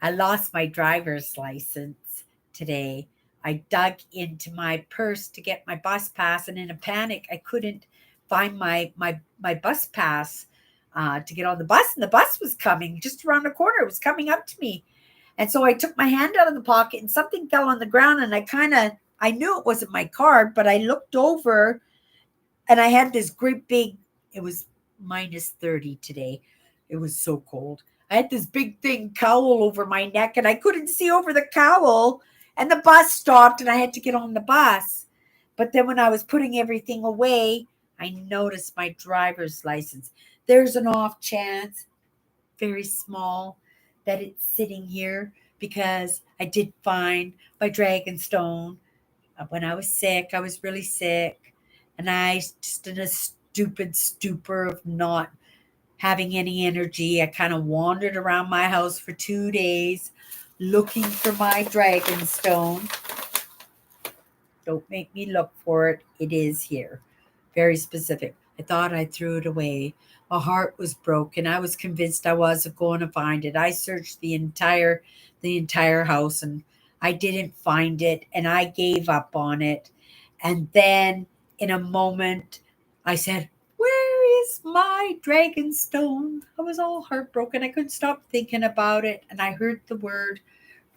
I lost my driver's license today. I dug into my purse to get my bus pass, and in a panic, I couldn't find my bus pass to get on the bus, and the bus was coming just around the corner. It was coming up to me, and so I took my hand out of the pocket, and something fell on the ground, and I knew it wasn't my card, but I looked over, and I had this great big. It was minus 30 today. It was so cold. I had this big thing cowl over my neck and I couldn't see over the cowl. And the bus stopped and I had to get on the bus. But then when I was putting everything away, I noticed my driver's license. There's an off chance, very small, that it's sitting here because I did find my Dragonstone when I was sick. I was really sick. And I just in a stupid stupor of not having any energy. I kind of wandered around my house for 2 days looking for my Dragonstone. Don't make me look for it. It is here. Very specific. I thought I threw it away. My heart was broken. I was convinced I wasn't going to find it. I searched the entire house and I didn't find it and I gave up on it. And then in a moment I said, "Where is my Dragonstone?" I was all heartbroken. I couldn't stop thinking about it. And I heard the word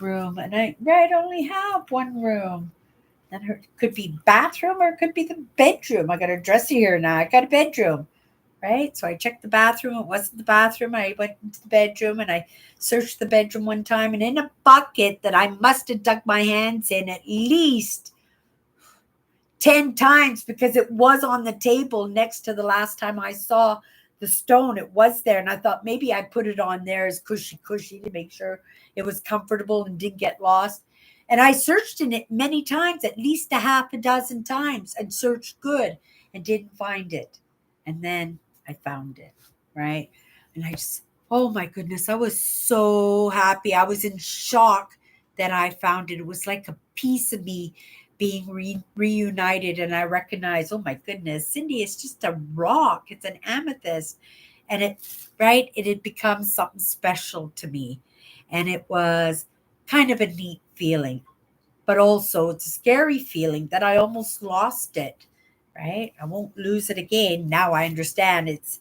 room. And I only have one room. And it could be bathroom or it could be the bedroom. I got a dresser here now. I got a bedroom, right? So I checked the bathroom. It wasn't the bathroom. I went into the bedroom and I searched the bedroom one time. And in a bucket that I must have dug my hands in at least 10 times because it was on the table next to the last time I saw the stone. It was there. And I thought maybe I put it on there as cushy to make sure it was comfortable and didn't get lost. And I searched in it many times, at least a half a dozen times, and searched good and didn't find it. And then I found it, right? And I just, oh my goodness, I was so happy. I was in shock that I found it. It was like a piece of me being reunited. And I recognized, oh my goodness, Cindy, it's just a rock. It's an amethyst. And it had become something special to me. And it was kind of a neat feeling, but also it's a scary feeling that I almost lost it, right? I won't lose it again. Now I understand it's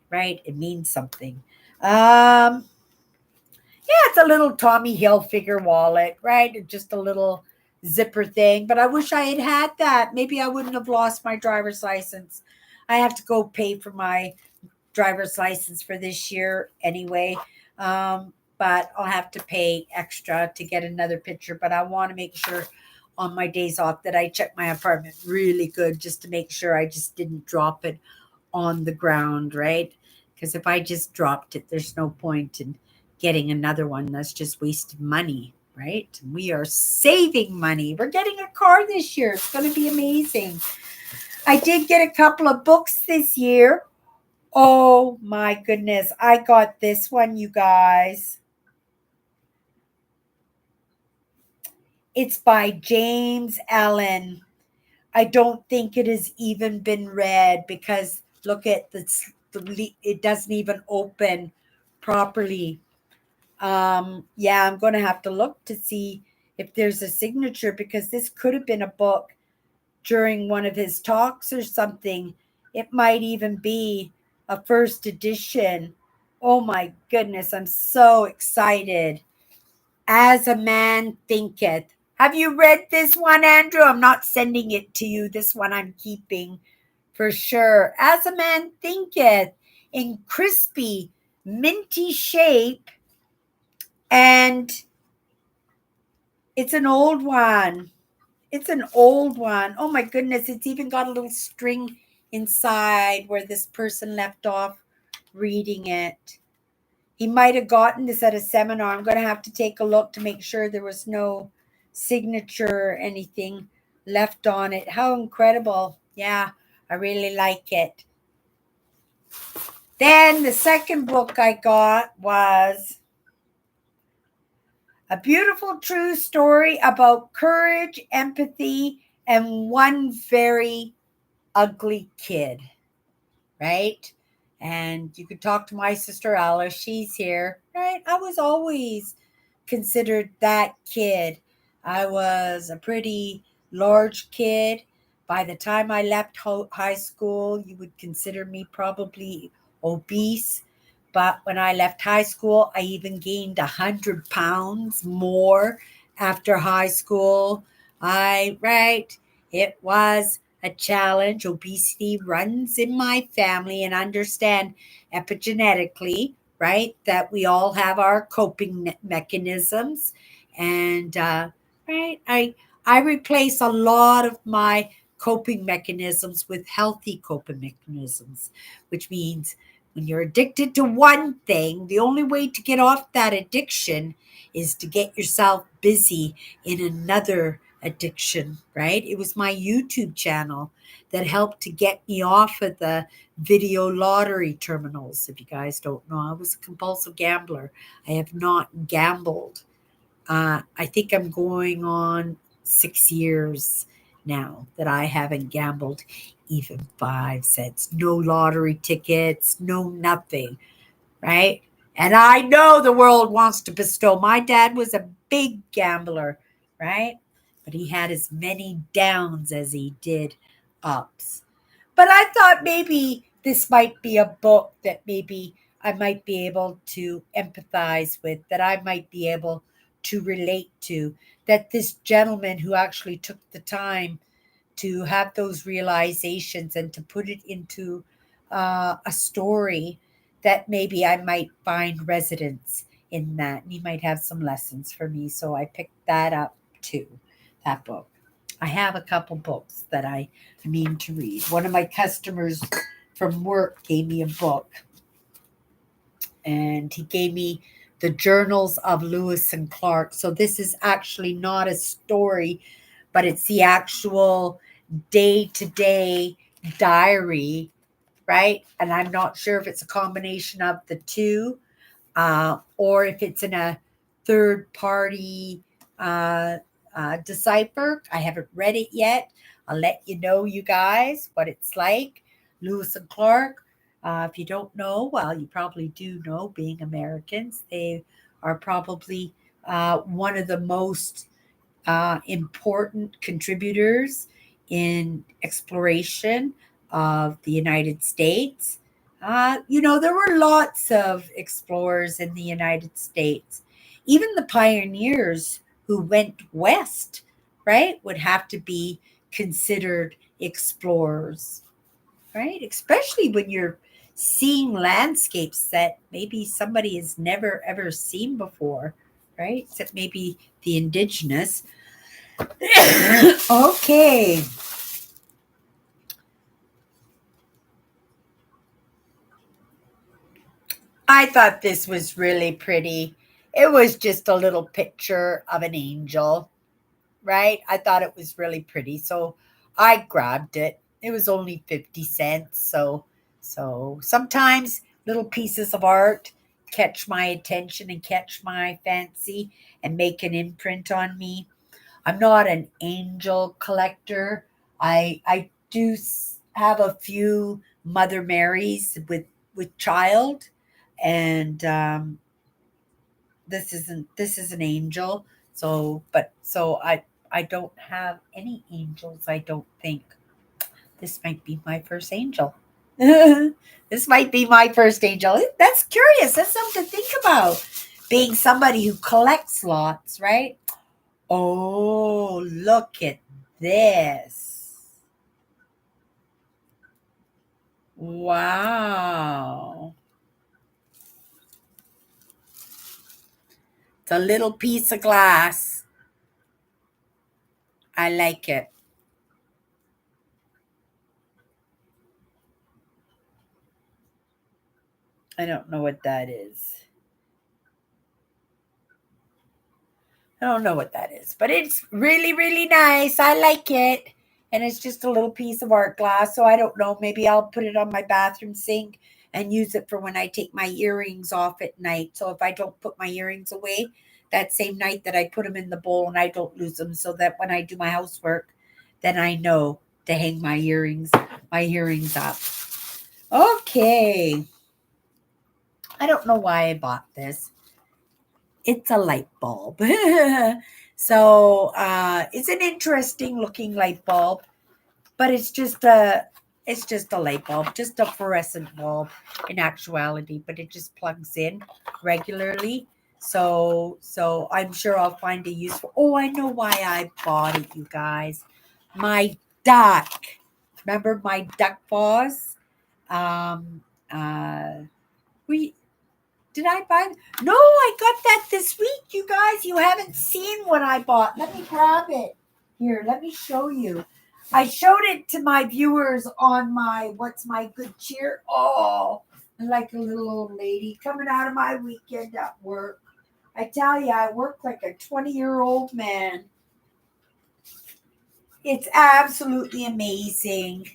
right. It means something. Yeah, it's a little Tommy Hilfiger wallet, right? Just a little zipper thing. But I wish I had that. Maybe I wouldn't have lost my driver's license. I have to go pay for my driver's license for this year anyway. But I'll have to pay extra to get another picture. But I want to make sure on my days off that I check my apartment really good just to make sure I just didn't drop it on the ground, right? Because if I just dropped it, there's no point in getting another one. That's just wasted money, right? We are saving money. We're getting a car this year. It's going to be amazing. I did get a couple of books this year. Oh my goodness. I got this one, you guys. It's by James Allen. I don't think it has even been read because look at this, it doesn't even open properly. Yeah, I'm going to have to look to see if there's a signature because this could have been a book during one of his talks or something. It might even be a first edition. Oh my goodness, I'm so excited. As a Man Thinketh. Have you read this one, Andrew? I'm not sending it to you. This one I'm keeping for sure. As a Man Thinketh, in crispy, minty shape. And it's an old one. It's an old one. Oh my goodness. It's even got a little string inside where this person left off reading it. He might have gotten this at a seminar. I'm going to have to take a look to make sure there was no signature or anything left on it. How incredible. Yeah, I really like it. Then the second book I got was A Beautiful True Story About Courage, Empathy, and One Very Ugly Kid. Right? And you could talk to my sister Alice. She's here. Right? I was always considered that kid. I was a pretty large kid. By the time I left high school, you would consider me probably obese. But when I left high school, I even gained 100 pounds more after high school. Right, it was a challenge. Obesity runs in my family, and understand epigenetically, right, that we all have our coping mechanisms. And right, I replace a lot of my coping mechanisms with healthy coping mechanisms, which means when you're addicted to one thing, the only way to get off that addiction is to get yourself busy in another addiction, right? It was my YouTube channel that helped to get me off of the video lottery terminals. If you guys don't know, I was a compulsive gambler. I have not gambled. I think I'm going on 6 years now that I haven't gambled even 5 cents. No lottery tickets, no nothing, right? And I know the world wants to bestow. My dad was a big gambler, right? But he had as many downs as he did ups. But I thought maybe this might be a book that maybe I might be able to empathize with, that I might be able to relate to, that this gentleman who actually took the time to have those realizations and to put it into a story, that maybe I might find resonance in that. And he might have some lessons for me. So I picked that up too, that book. I have a couple books that I mean to read. One of my customers from work gave me a book, and he gave me the Journals of Lewis and Clark. So this is actually not a story, but it's the actual day-to-day diary, right? And I'm not sure if it's a combination of the two, or if it's in a third party decipher. I haven't read it yet. I'll let you know, you guys, what it's like. Lewis and Clark. If you don't know, well, you probably do know, being Americans, they are probably one of the most important contributors in exploration of the United States. There were lots of explorers in the United States. Even the pioneers who went west, right, would have to be considered explorers, right? Especially when you're seeing landscapes that maybe somebody has never ever seen before, right? Except maybe the indigenous. Okay. I thought this was really pretty. It was just a little picture of an angel, right? I thought it was really pretty. So I grabbed it. It was only 50 cents. So sometimes little pieces of art catch my attention and catch my fancy and make an imprint on me. I'm not an angel collector. I do have a few Mother Marys with child, and this is an angel. So I don't have any angels. I don't think this might be my first angel. This might be my first angel. That's curious. That's something to think about. Being somebody who collects lots, right? Oh, look at this. Wow. It's a little piece of glass. I like it. I don't know what that is. I don't know what that is, but it's really, really nice. I like it. And it's just a little piece of art glass. So I don't know. Maybe I'll put it on my bathroom sink and use it for when I take my earrings off at night. So if I don't put my earrings away that same night, that I put them in the bowl and I don't lose them, so that when I do my housework, then I know to hang my earrings up. Okay. I don't know why I bought this. It's a light bulb. So it's an interesting looking light bulb, but it's just a light bulb, just a fluorescent bulb in actuality, but it just plugs in regularly. So I'm sure I'll find a use for. Oh, I know why I bought it, you guys. My duck. Remember my duck paws? Um uh we did I buy? No, I got that this week, you guys. You haven't seen what I bought. Let me grab it. Here, let me show you. I showed it to my viewers on my What's My Good Cheer. Oh, I'm like a little old lady coming out of my weekend at work. I tell you, I work like a 20-year-old man. It's absolutely amazing.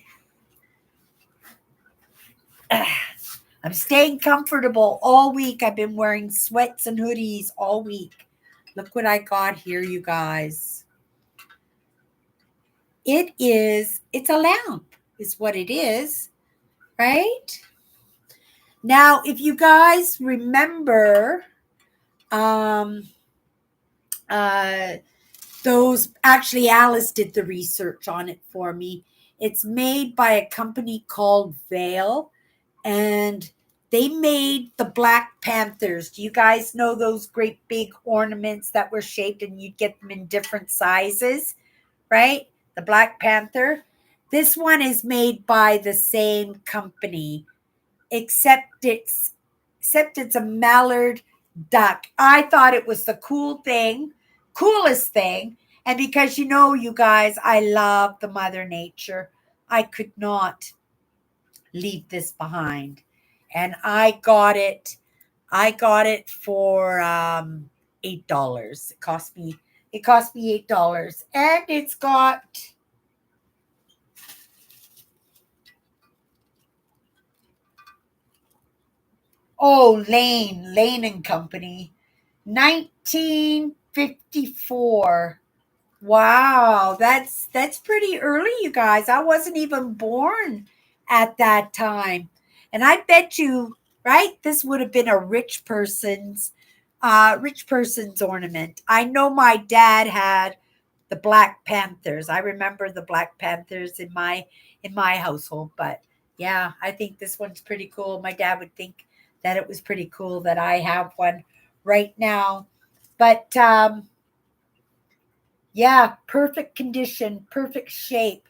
I'm staying comfortable all week. I've been wearing sweats and hoodies all week. Look what I got here, you guys. It's a lamp, is what it is, right? Now, if you guys remember, um, uh, actually, Alice did the research on it for me. It's made by a company called Vale, and they made the Black Panthers. Do you guys know those great big ornaments that were shaped and you'd get them in different sizes, right? The Black Panther. This one is made by the same company, except it's a mallard duck. I thought it was the coolest thing. And because you guys, I love the Mother Nature. I could not leave this behind. And I got it for $8. It cost me $8. And it's got Lane and Company, 1954. Wow, that's pretty early, you guys. I wasn't even born at that time. And I bet you, right, this would have been a rich person's ornament. I know my dad had the Black Panthers. I remember the Black Panthers in my household, but yeah, I think this one's pretty cool. My dad would think that it was pretty cool that I have one right now. But yeah, perfect condition, perfect shape,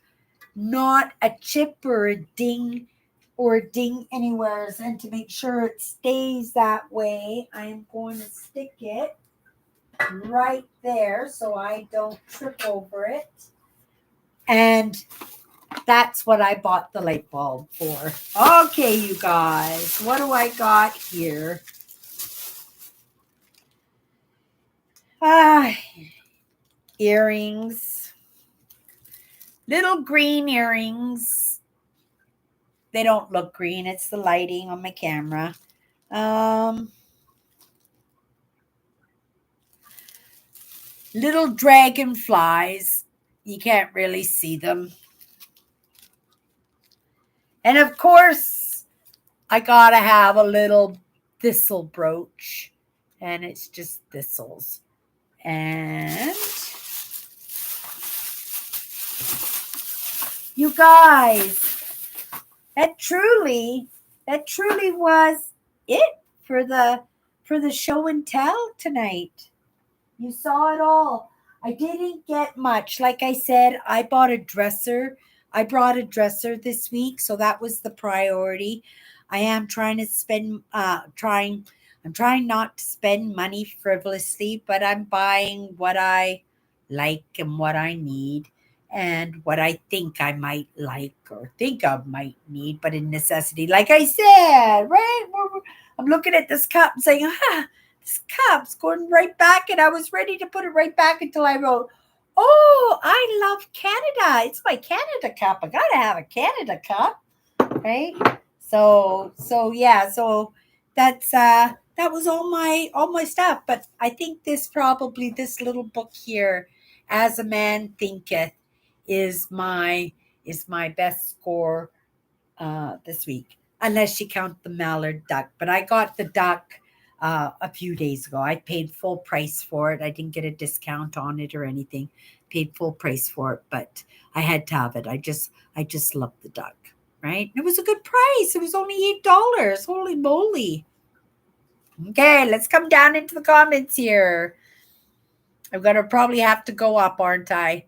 not a chip or a ding or ding anywheres. And to make sure it stays that way, I'm going to stick it right there so I don't trip over it. And that's what I bought the light bulb for. Okay, you guys, what do I got here? Ah, earrings. Little green earrings. They don't look green. It's the lighting on my camera. Little dragonflies. You can't really see them. And of course, I gotta have a little thistle brooch. And it's just thistles. And you guys, that truly was it for the show and tell tonight. You saw it all. I didn't get much. Like I said, I bought a dresser. I brought a dresser this week, so that was the priority. I am trying to spend I'm trying not to spend money frivolously, but I'm buying what I like and what I need and what I think I might like or think I might need, but in necessity. Like I said, right? I'm looking at this cup and saying, this cup's going right back, and I was ready to put it right back until I wrote, "Oh, I love Canada. It's my Canada cup. I gotta have a Canada cup, right?" So yeah. So that's that was all my stuff. But I think this little book here, As a Man Thinketh, is my best score this week, unless you count the mallard duck. But I got the duck a few days ago. I paid full price for it. I didn't get a discount on it or anything. Paid full price for it, but I had to have it. I just love the duck, right? It was a good price. It was only $8. Holy moly! Okay, let's come down into the comments here. I'm gonna probably have to go up, aren't I?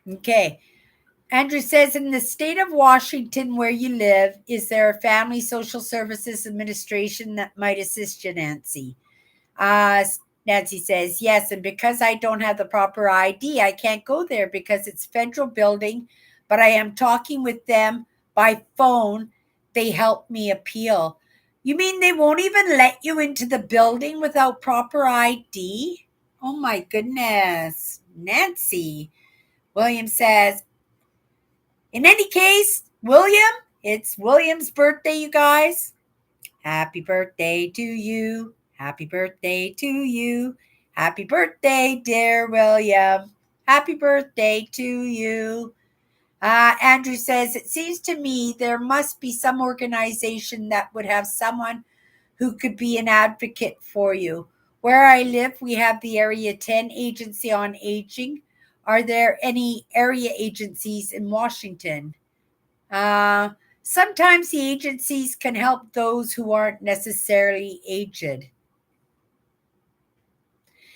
Okay. Andrew says, in the state of Washington where you live, is there a family social services administration that might assist you, Nancy? Nancy says, yes, and because I don't have the proper ID, I can't go there because it's federal building, but I am talking with them by phone. They help me appeal. You mean they won't even let you into the building without proper ID? Oh my goodness, Nancy. William says, in any case, William, it's William's birthday, you guys. Happy birthday to you. Happy birthday to you. Happy birthday, dear William. Happy birthday to you. Andrew says, it seems to me there must be some organization that would have someone who could be an advocate for you. Where I live, we have the Area 10 Agency on Aging. Are there any area agencies in Washington? Sometimes the agencies can help those who aren't necessarily aged.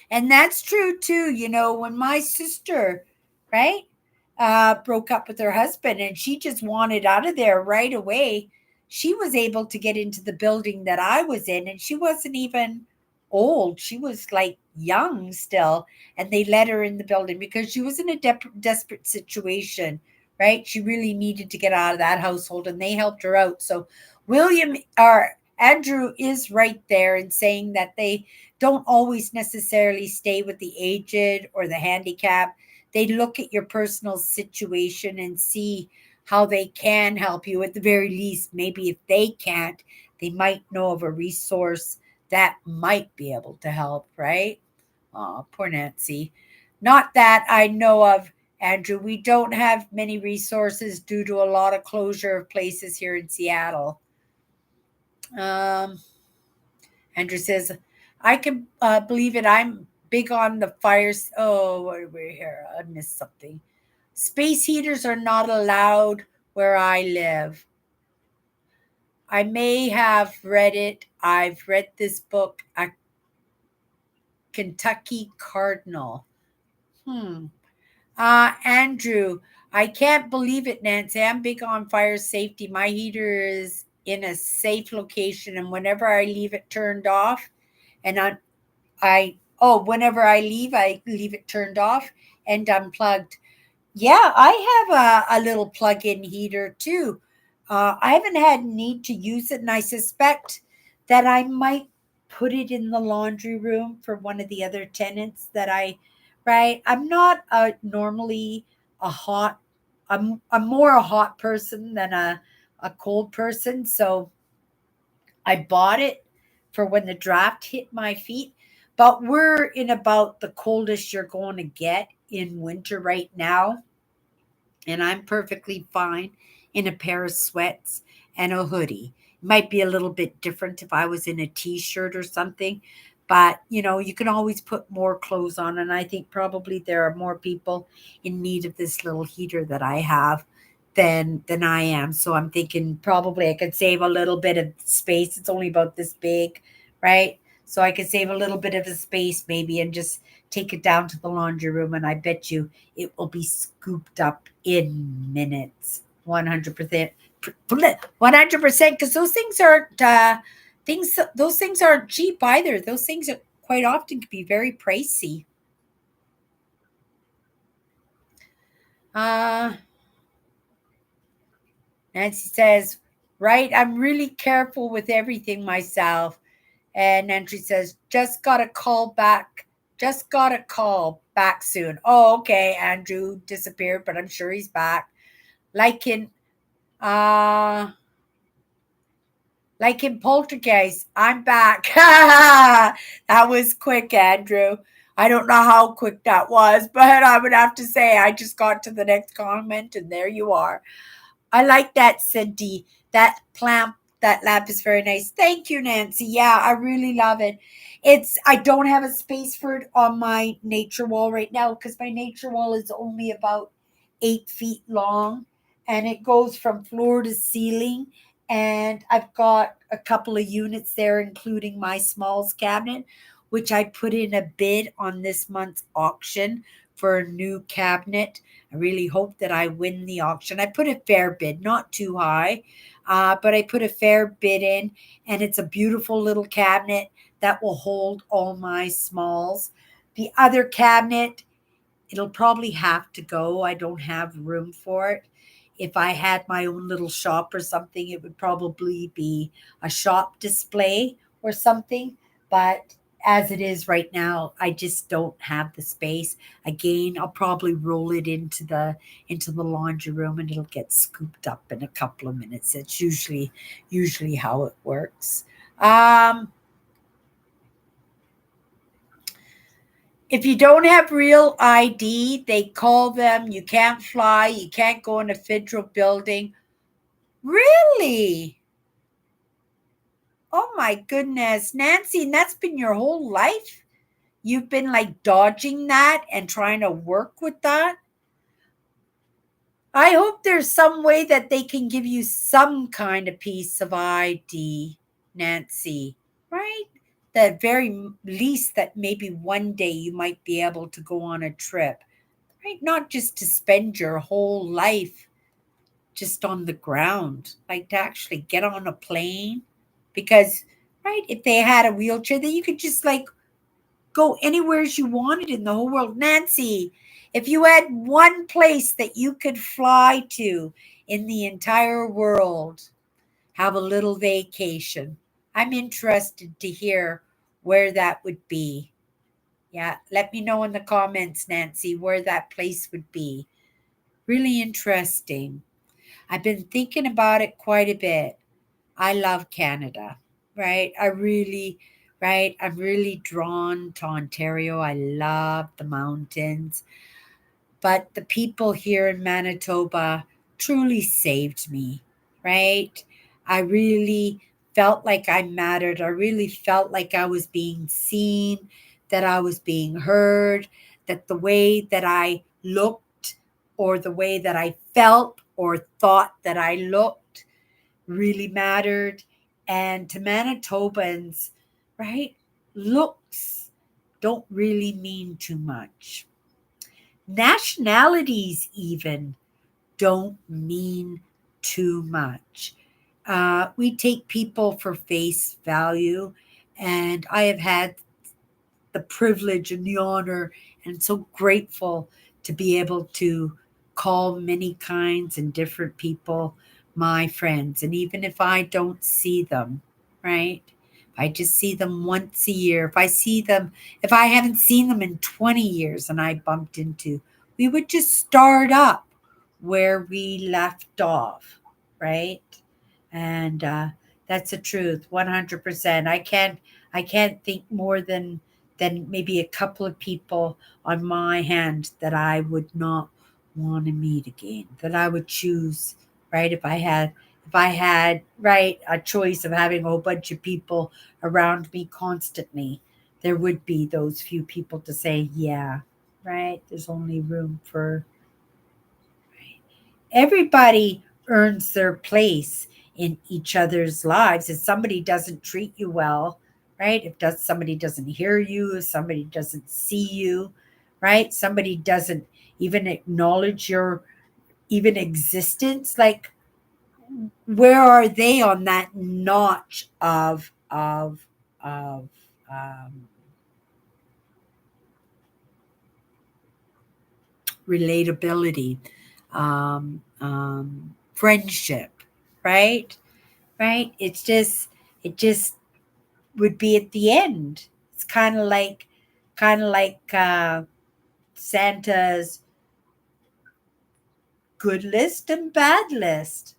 And that's true too. You know, when my sister, right, broke up with her husband and she just wanted out of there right away, she was able to get into the building that I was in, and she wasn't even old. She was like young still. And they let her in the building because she was in a desperate situation, right? She really needed to get out of that household, and they helped her out. So William or Andrew is right there in saying that they don't always necessarily stay with the aged or the handicapped. They look at your personal situation and see how they can help you. At the very least, maybe if they can't, they might know of a resource that might be able to help, right? Oh, poor Nancy. Not that I know of, Andrew. We don't have many resources due to a lot of closure of places here in Seattle. Andrew says, I can believe it. I'm big on the fires. Oh, we're here. I missed something. Space heaters are not allowed where I live. I may have read it. I've read this book, A Kentucky Cardinal. Hmm. Andrew, I can't believe it, Nancy. I'm big on fire safety. My heater is in a safe location, and whenever I leave it turned off, and whenever I leave it turned off and unplugged. Yeah, I have a little plug-in heater too. I haven't had need to use it, and I suspect that I might put it in the laundry room for one of the other tenants that right. I'm not normally a hot. I'm more a hot person than a cold person, so I bought it for when the draft hit my feet. But we're in about the coldest you're going to get in winter right now, and I'm perfectly fine in a pair of sweats and a hoodie. It might be a little bit different if I was in a t-shirt or something, but you can always put more clothes on, and I think probably there are more people in need of this little heater that I have than I am. So I'm thinking probably I could save a little bit of space. It's only about this big, right? So I could save a little bit of a space maybe and just take it down to the laundry room, and I bet you it will be scooped up in minutes. 100%. 100%, because those things aren't those things aren't cheap either. Those things are quite often can be very pricey. Uh Nancy says, right, I'm really careful with everything myself. And Nancy says, just got a call back soon. Oh, okay. Andrew disappeared, but I'm sure he's back. Like in uh like in Poltergeist, I'm back. That was quick, Andrew. I don't know how quick that was, but I would have to say I just got to the next comment and there you are. I like that, Cindy. That lamp is very nice. Thank you, Nancy. Yeah, I really love it. I don't have a space for it on my nature wall right now because my nature wall is only about 8 feet long, and it goes from floor to ceiling. And I've got a couple of units there, including my smalls cabinet, which I put in a bid on this month's auction for a new cabinet. I really hope that I win the auction. I put a fair bid, not too high, but I put a fair bid in, and it's a beautiful little cabinet that will hold all my smalls. The other cabinet, it'll probably have to go. I don't have room for it. If I had my own little shop or something, it would probably be a shop display or something. But as it is right now, I just don't have the space. Again, I'll probably roll it into the laundry room, and it'll get scooped up in a couple of minutes. It's usually how it works. Um, If you don't have real ID, they call them, you can't fly, you can't go in a federal building. Really? Oh my goodness. Nancy, and that's been your whole life? You've been like dodging that and trying to work with that? I hope there's some way that they can give you some kind of piece of ID, Nancy, right? The very least that maybe one day you might be able to go on a trip, right? Not just to spend your whole life just on the ground, like to actually get on a plane. Because, right, if they had a wheelchair, then you could just like go anywhere you wanted in the whole world. Nancy, if you had one place that you could fly to in the entire world, have a little vacation, I'm interested to hear where that would be. Yeah, let me know in the comments, Nancy, where that place would be. Really interesting. I've been thinking about it quite a bit. I love Canada, right? Right? I'm really drawn to Ontario. I love the mountains. But the people here in Manitoba truly saved me, right? I really felt like I mattered. I really felt like I was being seen, that I was being heard, that the way that I looked or the way that I felt or thought that I looked really mattered. And to Manitobans, right, looks don't really mean too much. Nationalities even don't mean too much. We take people for face value, and I have had the privilege and the honor and so grateful to be able to call many kinds and different people my friends. And even if I don't see them, right? If I just see them once a year, if I see them, if I haven't seen them in 20 years and I bumped into, we would just start up where we left off, right? And that's the truth, 100%. I can't think more than maybe a couple of people on my hand that I would not want to meet again, that I would choose, right? If I had right a choice of having a whole bunch of people around me constantly, there would be those few people to say, yeah, right. There's only room for everybody earns their place in each other's lives. If somebody doesn't treat you well, right? If somebody doesn't hear you, if somebody doesn't see you, right? Somebody doesn't even acknowledge your even existence, like where are they on that notch of relatability, friendship, right? Right? It just would be at the end. It's kind of like Santa's good list and bad list.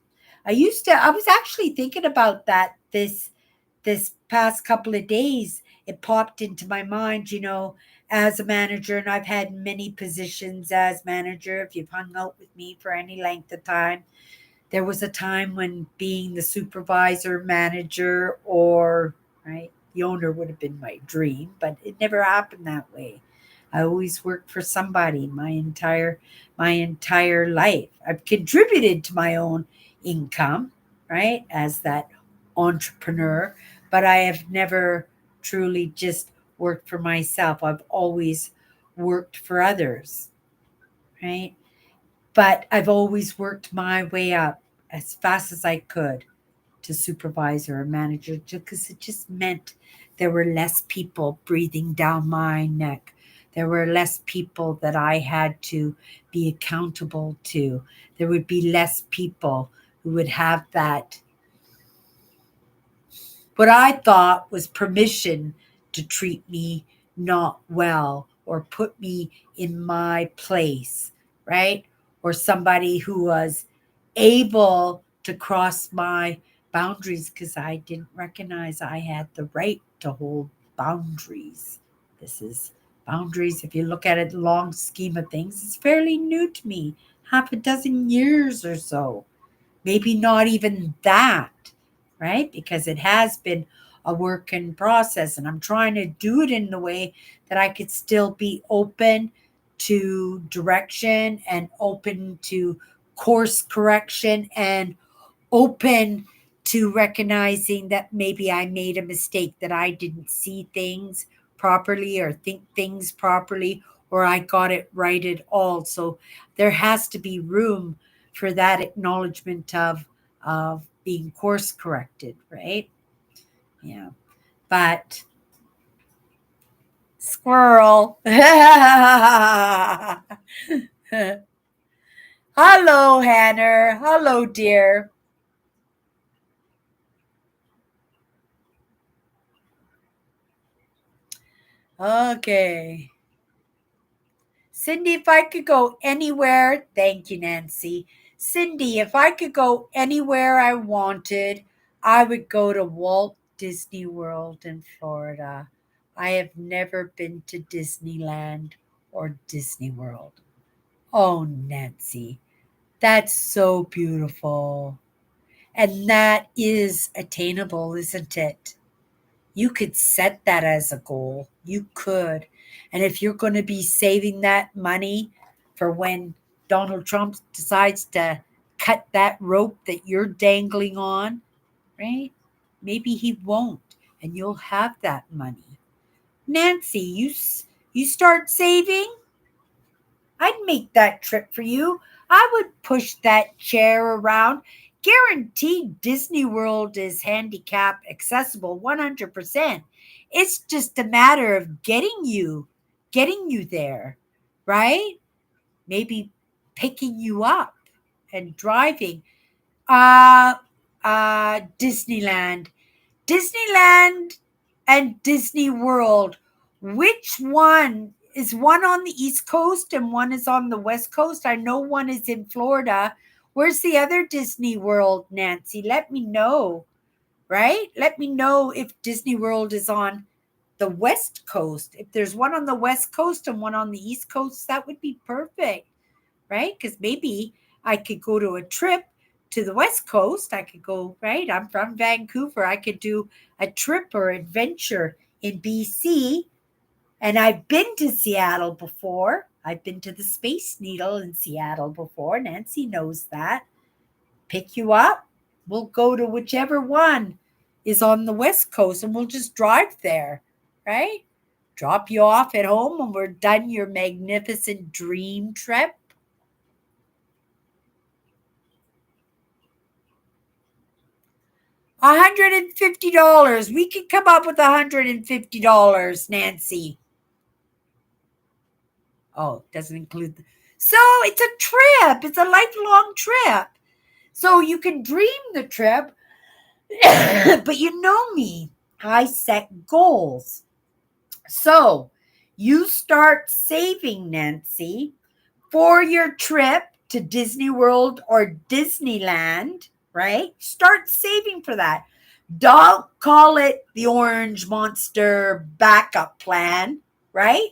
I was actually thinking about that this past couple of days. It popped into my mind, as a manager, and I've had many positions as manager. If you've hung out with me for any length of time, there was a time when being the supervisor, manager, or right, the owner would have been my dream, but it never happened that way. I always worked for somebody my entire life. I've contributed to my own income, right, as that entrepreneur, but I have never truly just worked for myself. I've always worked for others, right? But I've always worked my way up as fast as I could to supervisor or manager because it just meant there were less people breathing down my neck. There were less people that I had to be accountable to. There would be less people who would have that what I thought was permission to treat me not well or put me in my place, right? Or somebody who was able to cross my boundaries because I didn't recognize I had the right to hold boundaries. This is boundaries, if you look at it long scheme of things, it's fairly new to me, half a dozen years or so, maybe not even that, right? Because it has been a work in process, and I'm trying to do it in the way that I could still be open to direction and open to course correction and open to recognizing that maybe I made a mistake, that I didn't see things properly or think things properly, or I got it right at all. So there has to be room for that acknowledgement of being course corrected, right? Yeah. But squirrel. Hello, Hannah. Hello, dear. Okay. Cindy, if I could go anywhere, thank you, Nancy. Cindy, if I could go anywhere I wanted, I would go to Walt Disney World in Florida. I have never been to Disneyland or Disney World. Oh, Nancy, that's so beautiful. And that is attainable, isn't it? You could set that as a goal. You could. And if you're going to be saving that money for when Donald Trump decides to cut that rope that you're dangling on, right? Maybe he won't, and you'll have that money. Nancy, you start saving? I'd make that trip for you. I would push that chair around. Guaranteed Disney World is handicap accessible 100%. It's just a matter of getting you there, right? Maybe picking you up and driving. Uh Disneyland. Disneyland and Disney World. Which one is one on the East Coast and one is on the West Coast? I know one is in Florida. Where's the other Disney World, Nancy? Let me know, right? Let me know if Disney World is on the West Coast. If there's one on the West Coast and one on the East Coast, that would be perfect, right? Because maybe I could go to a trip to the West Coast. I could go, right? I'm from Vancouver. I could do a trip or adventure in BC. And I've been to Seattle before. I've been to the Space Needle in Seattle before. Nancy knows that. Pick you up. We'll go to whichever one is on the West Coast and we'll just drive there, right? Drop you off at home when we're done your magnificent dream trip. $150. We can come up with $150, Nancy. Oh, doesn't include. So it's a trip. It's a lifelong trip. So you can dream the trip, but you know me. I set goals. So you start saving, Nancy, for your trip to Disney World or Disneyland, right? Start saving for that. Don't call it the Orange Monster backup plan, right?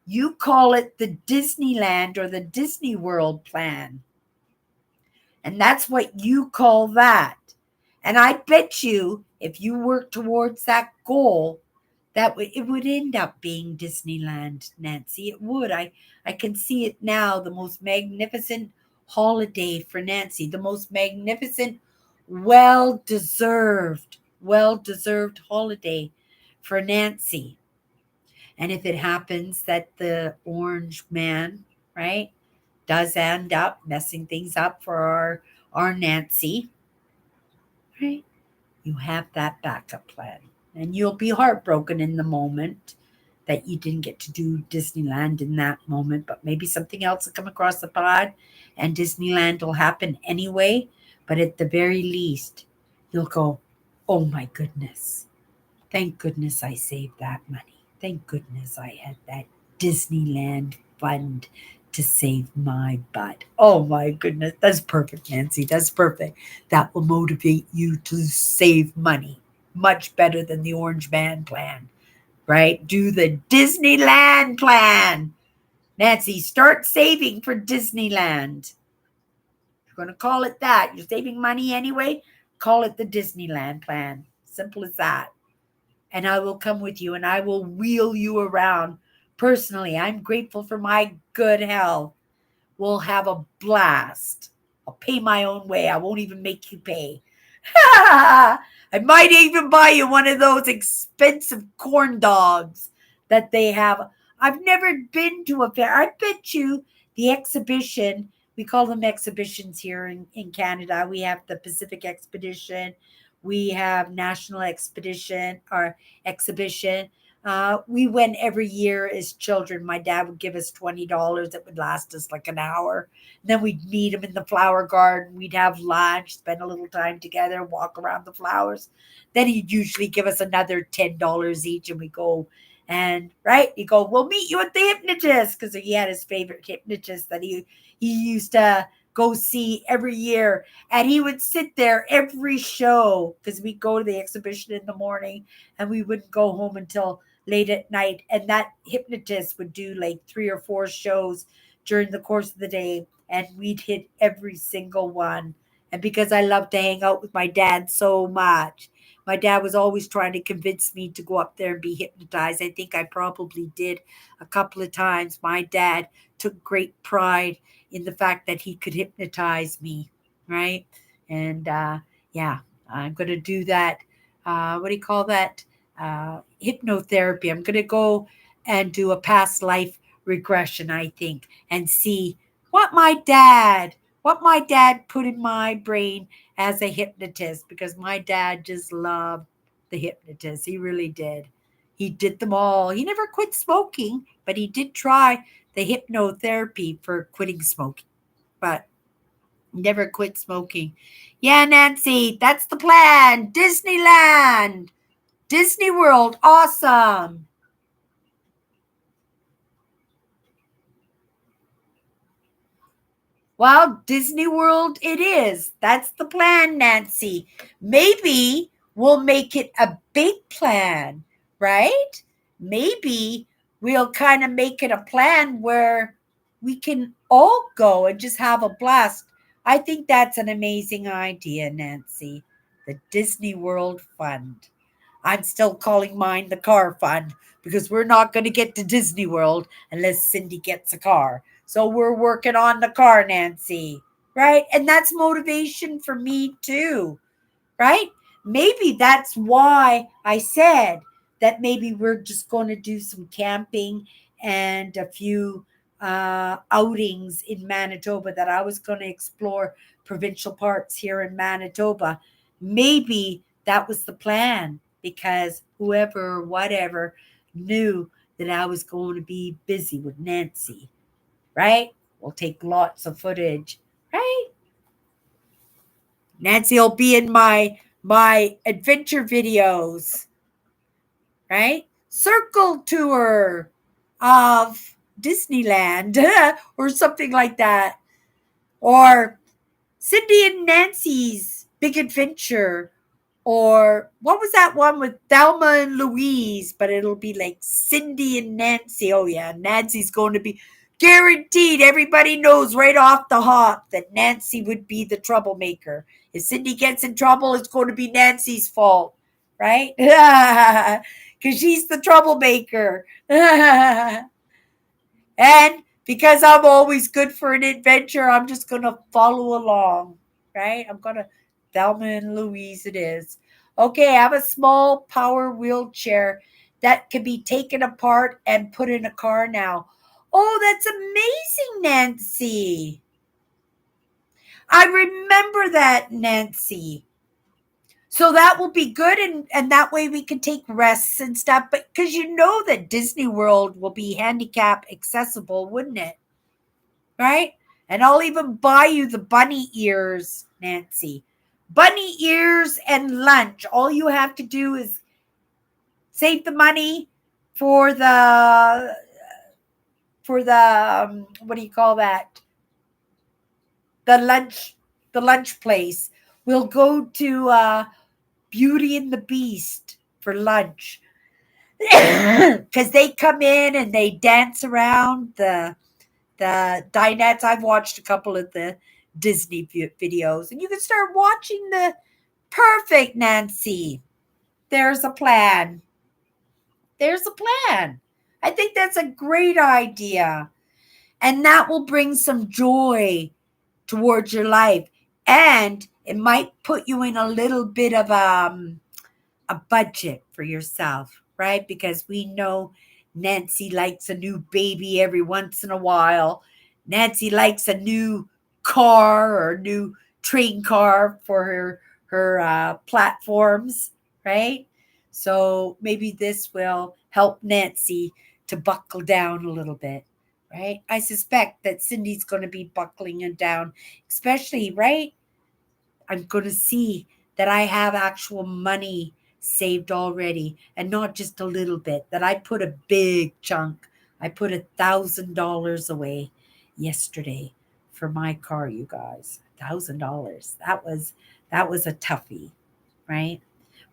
You call it the Disneyland or the Disney World plan. And that's what you call that. And I bet you if you work towards that goal, it would end up being Disneyland, Nancy. It would. I can see it now. The most magnificent holiday for Nancy. The most magnificent, well deserved holiday for Nancy. And if it happens that the orange man, right, does end up messing things up for our Nancy, right? You have that backup plan. And you'll be heartbroken in the moment that you didn't get to do Disneyland in that moment, but maybe something else will come across the pod and Disneyland will happen anyway. But at the very least, you'll go, oh my goodness. Thank goodness I saved that money. Thank goodness I had that Disneyland fund to save my butt. Oh my goodness. That's perfect, Nancy. That's perfect. That will motivate you to save money much better than the Orange Man plan, right? Do the Disneyland plan. Nancy, start saving for Disneyland. You're going to call it that. You're saving money anyway. Call it the Disneyland plan. Simple as that. And I will come with you and I will wheel you around personally. I'm grateful for my good health. We'll have a blast. I'll pay my own way. I won't even make you pay. I might even buy you one of those expensive corn dogs that they have. I've never been to a fair. I bet you the exhibition, we call them exhibitions here in Canada. We have the Pacific Expedition, we have National Expedition or Exhibition. We went every year as children. My dad would give us $20 that would last us like an hour. Then we'd meet him in the flower garden. We'd have lunch, spend a little time together, walk around the flowers. Then he'd usually give us another $10 each, and we go and right, you go. We'll meet you at the hypnotist because he had his favorite hypnotist that he used to go see every year, and he would sit there every show because we'd go to the exhibition in the morning and we wouldn't go home until late at night. And that hypnotist would do like 3 or 4 shows during the course of the day, and we'd hit every single one. And because I love to hang out with my dad so much, my dad was always trying to convince me to go up there and be hypnotized. I think I probably did a couple of times. My dad took great pride in the fact that he could hypnotize me, right? And yeah, I'm going to do that. What do you call that? Hypnotherapy. I'm going to go and do a past life regression, I think, and see what my dad put in my brain as a hypnotist, because my dad just loved the hypnotist. He really did. He did them all. He never quit smoking, but he did try the hypnotherapy for quitting smoking, but never quit smoking. Yeah, Nancy, that's the plan. Disneyland, Disney World, awesome. Well, Disney World it is. That's the plan, Nancy. Maybe we'll make it a big plan, right? Maybe we'll kind of make it a plan where we can all go and just have a blast. I think that's an amazing idea, Nancy. The Disney World Fund. I'm still calling mine the car fund because we're not going to get to Disney World unless Cindy gets a car. So we're working on the car, Nancy. Right? And that's motivation for me too. Right? Maybe that's why I said that maybe we're just going to do some camping and a few outings in Manitoba, that I was going to explore provincial parks here in Manitoba. Maybe that was the plan because whoever, whatever, knew that I was going to be busy with Nancy, right? We'll take lots of footage, right? Nancy will be in my adventure videos, right? Circle tour of Disneyland or something like that. Or Cindy and Nancy's Big Adventure. Or what was that one with Thelma and Louise? But it'll be like Cindy and Nancy. Oh, yeah. Nancy's going to be guaranteed. Everybody knows right off the hop that Nancy would be the troublemaker. If Cindy gets in trouble, it's going to be Nancy's fault, right? Because she's the troublemaker. And because I'm always good for an adventure, I'm just going to follow along, right? I'm going to, Thelma and Louise it is. Okay, I have a small power wheelchair that can be taken apart and put in a car now. Oh, that's amazing, Nancy. I remember that, Nancy. So that will be good, and that way we can take rests and stuff. But because you know that Disney World will be handicap accessible, wouldn't it? Right? And I'll even buy you the bunny ears, Nancy. Bunny ears and lunch. All you have to do is save the money for the what do you call that? The lunch place. We'll go to Beauty and the Beast for lunch. Because they come in and they dance around the dinettes. I've watched a couple of the Disney videos, and you can start watching the perfect, Nancy. There's a plan. There's a plan. I think that's a great idea. And that will bring some joy towards your life. And it might put you in a little bit of a budget for yourself, right? Because we know Nancy likes a new baby every once in a while. Nancy likes a new car or a new train car for her platforms, right? So maybe this will help Nancy to buckle down a little bit, right? I suspect that Cindy's going to be buckling it down, especially, right? I'm going to see that I have actual money saved already and not just a little bit, that I put a big chunk. I put $1,000 away yesterday for my car, you guys. $1,000. That was a toughie, right?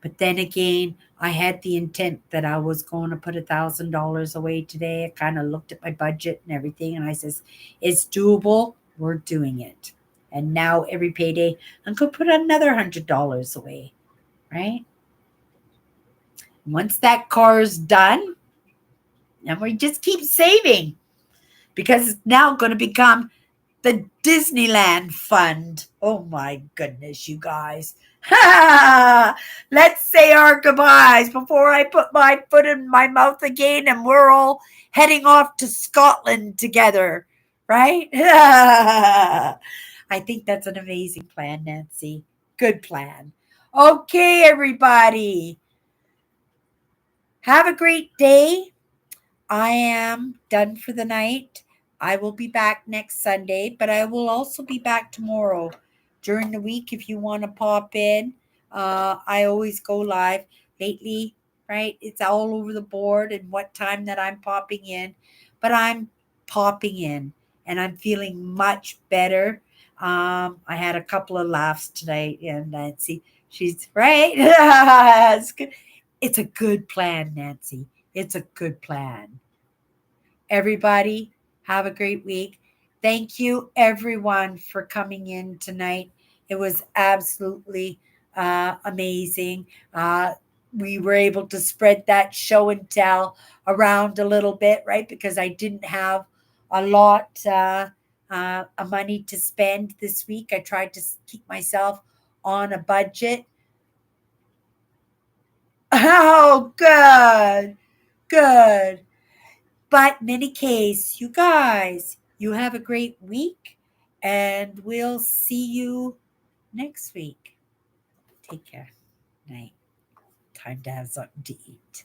But then again, I had the intent that I was going to put $1,000 away today. I kind of looked at my budget and everything, and I says, it's doable. We're doing it. And now every payday, I'm going to put another $100 away, right? Once that car's done, and we just keep saving because it's now going to become The Disneyland Fund. Oh my goodness, you guys. Let's say our goodbyes before I put my foot in my mouth again and we're all heading off to Scotland together, right? I think that's an amazing plan, Nancy. Good plan. Okay, everybody. Have a great day. I am done for the night. I will be back next Sunday, but I will also be back tomorrow during the week if you want to pop in. I always go live lately, right? It's all over the board and what time that I'm popping in, but I'm popping in and I'm feeling much better. I had a couple of laughs tonight, and Nancy, she's right. It's good. It's a good plan, Nancy. It's a good plan. Everybody, have a great week. Thank you, everyone, for coming in tonight. It was absolutely amazing. We were able to spread that show and tell around a little bit, right? Because I didn't have a lot of money to spend this week. I tried to keep myself on a budget. Oh, good, good. But in any case, you guys, you have a great week and we'll see you next week. Take care. Night. Time to have something to eat.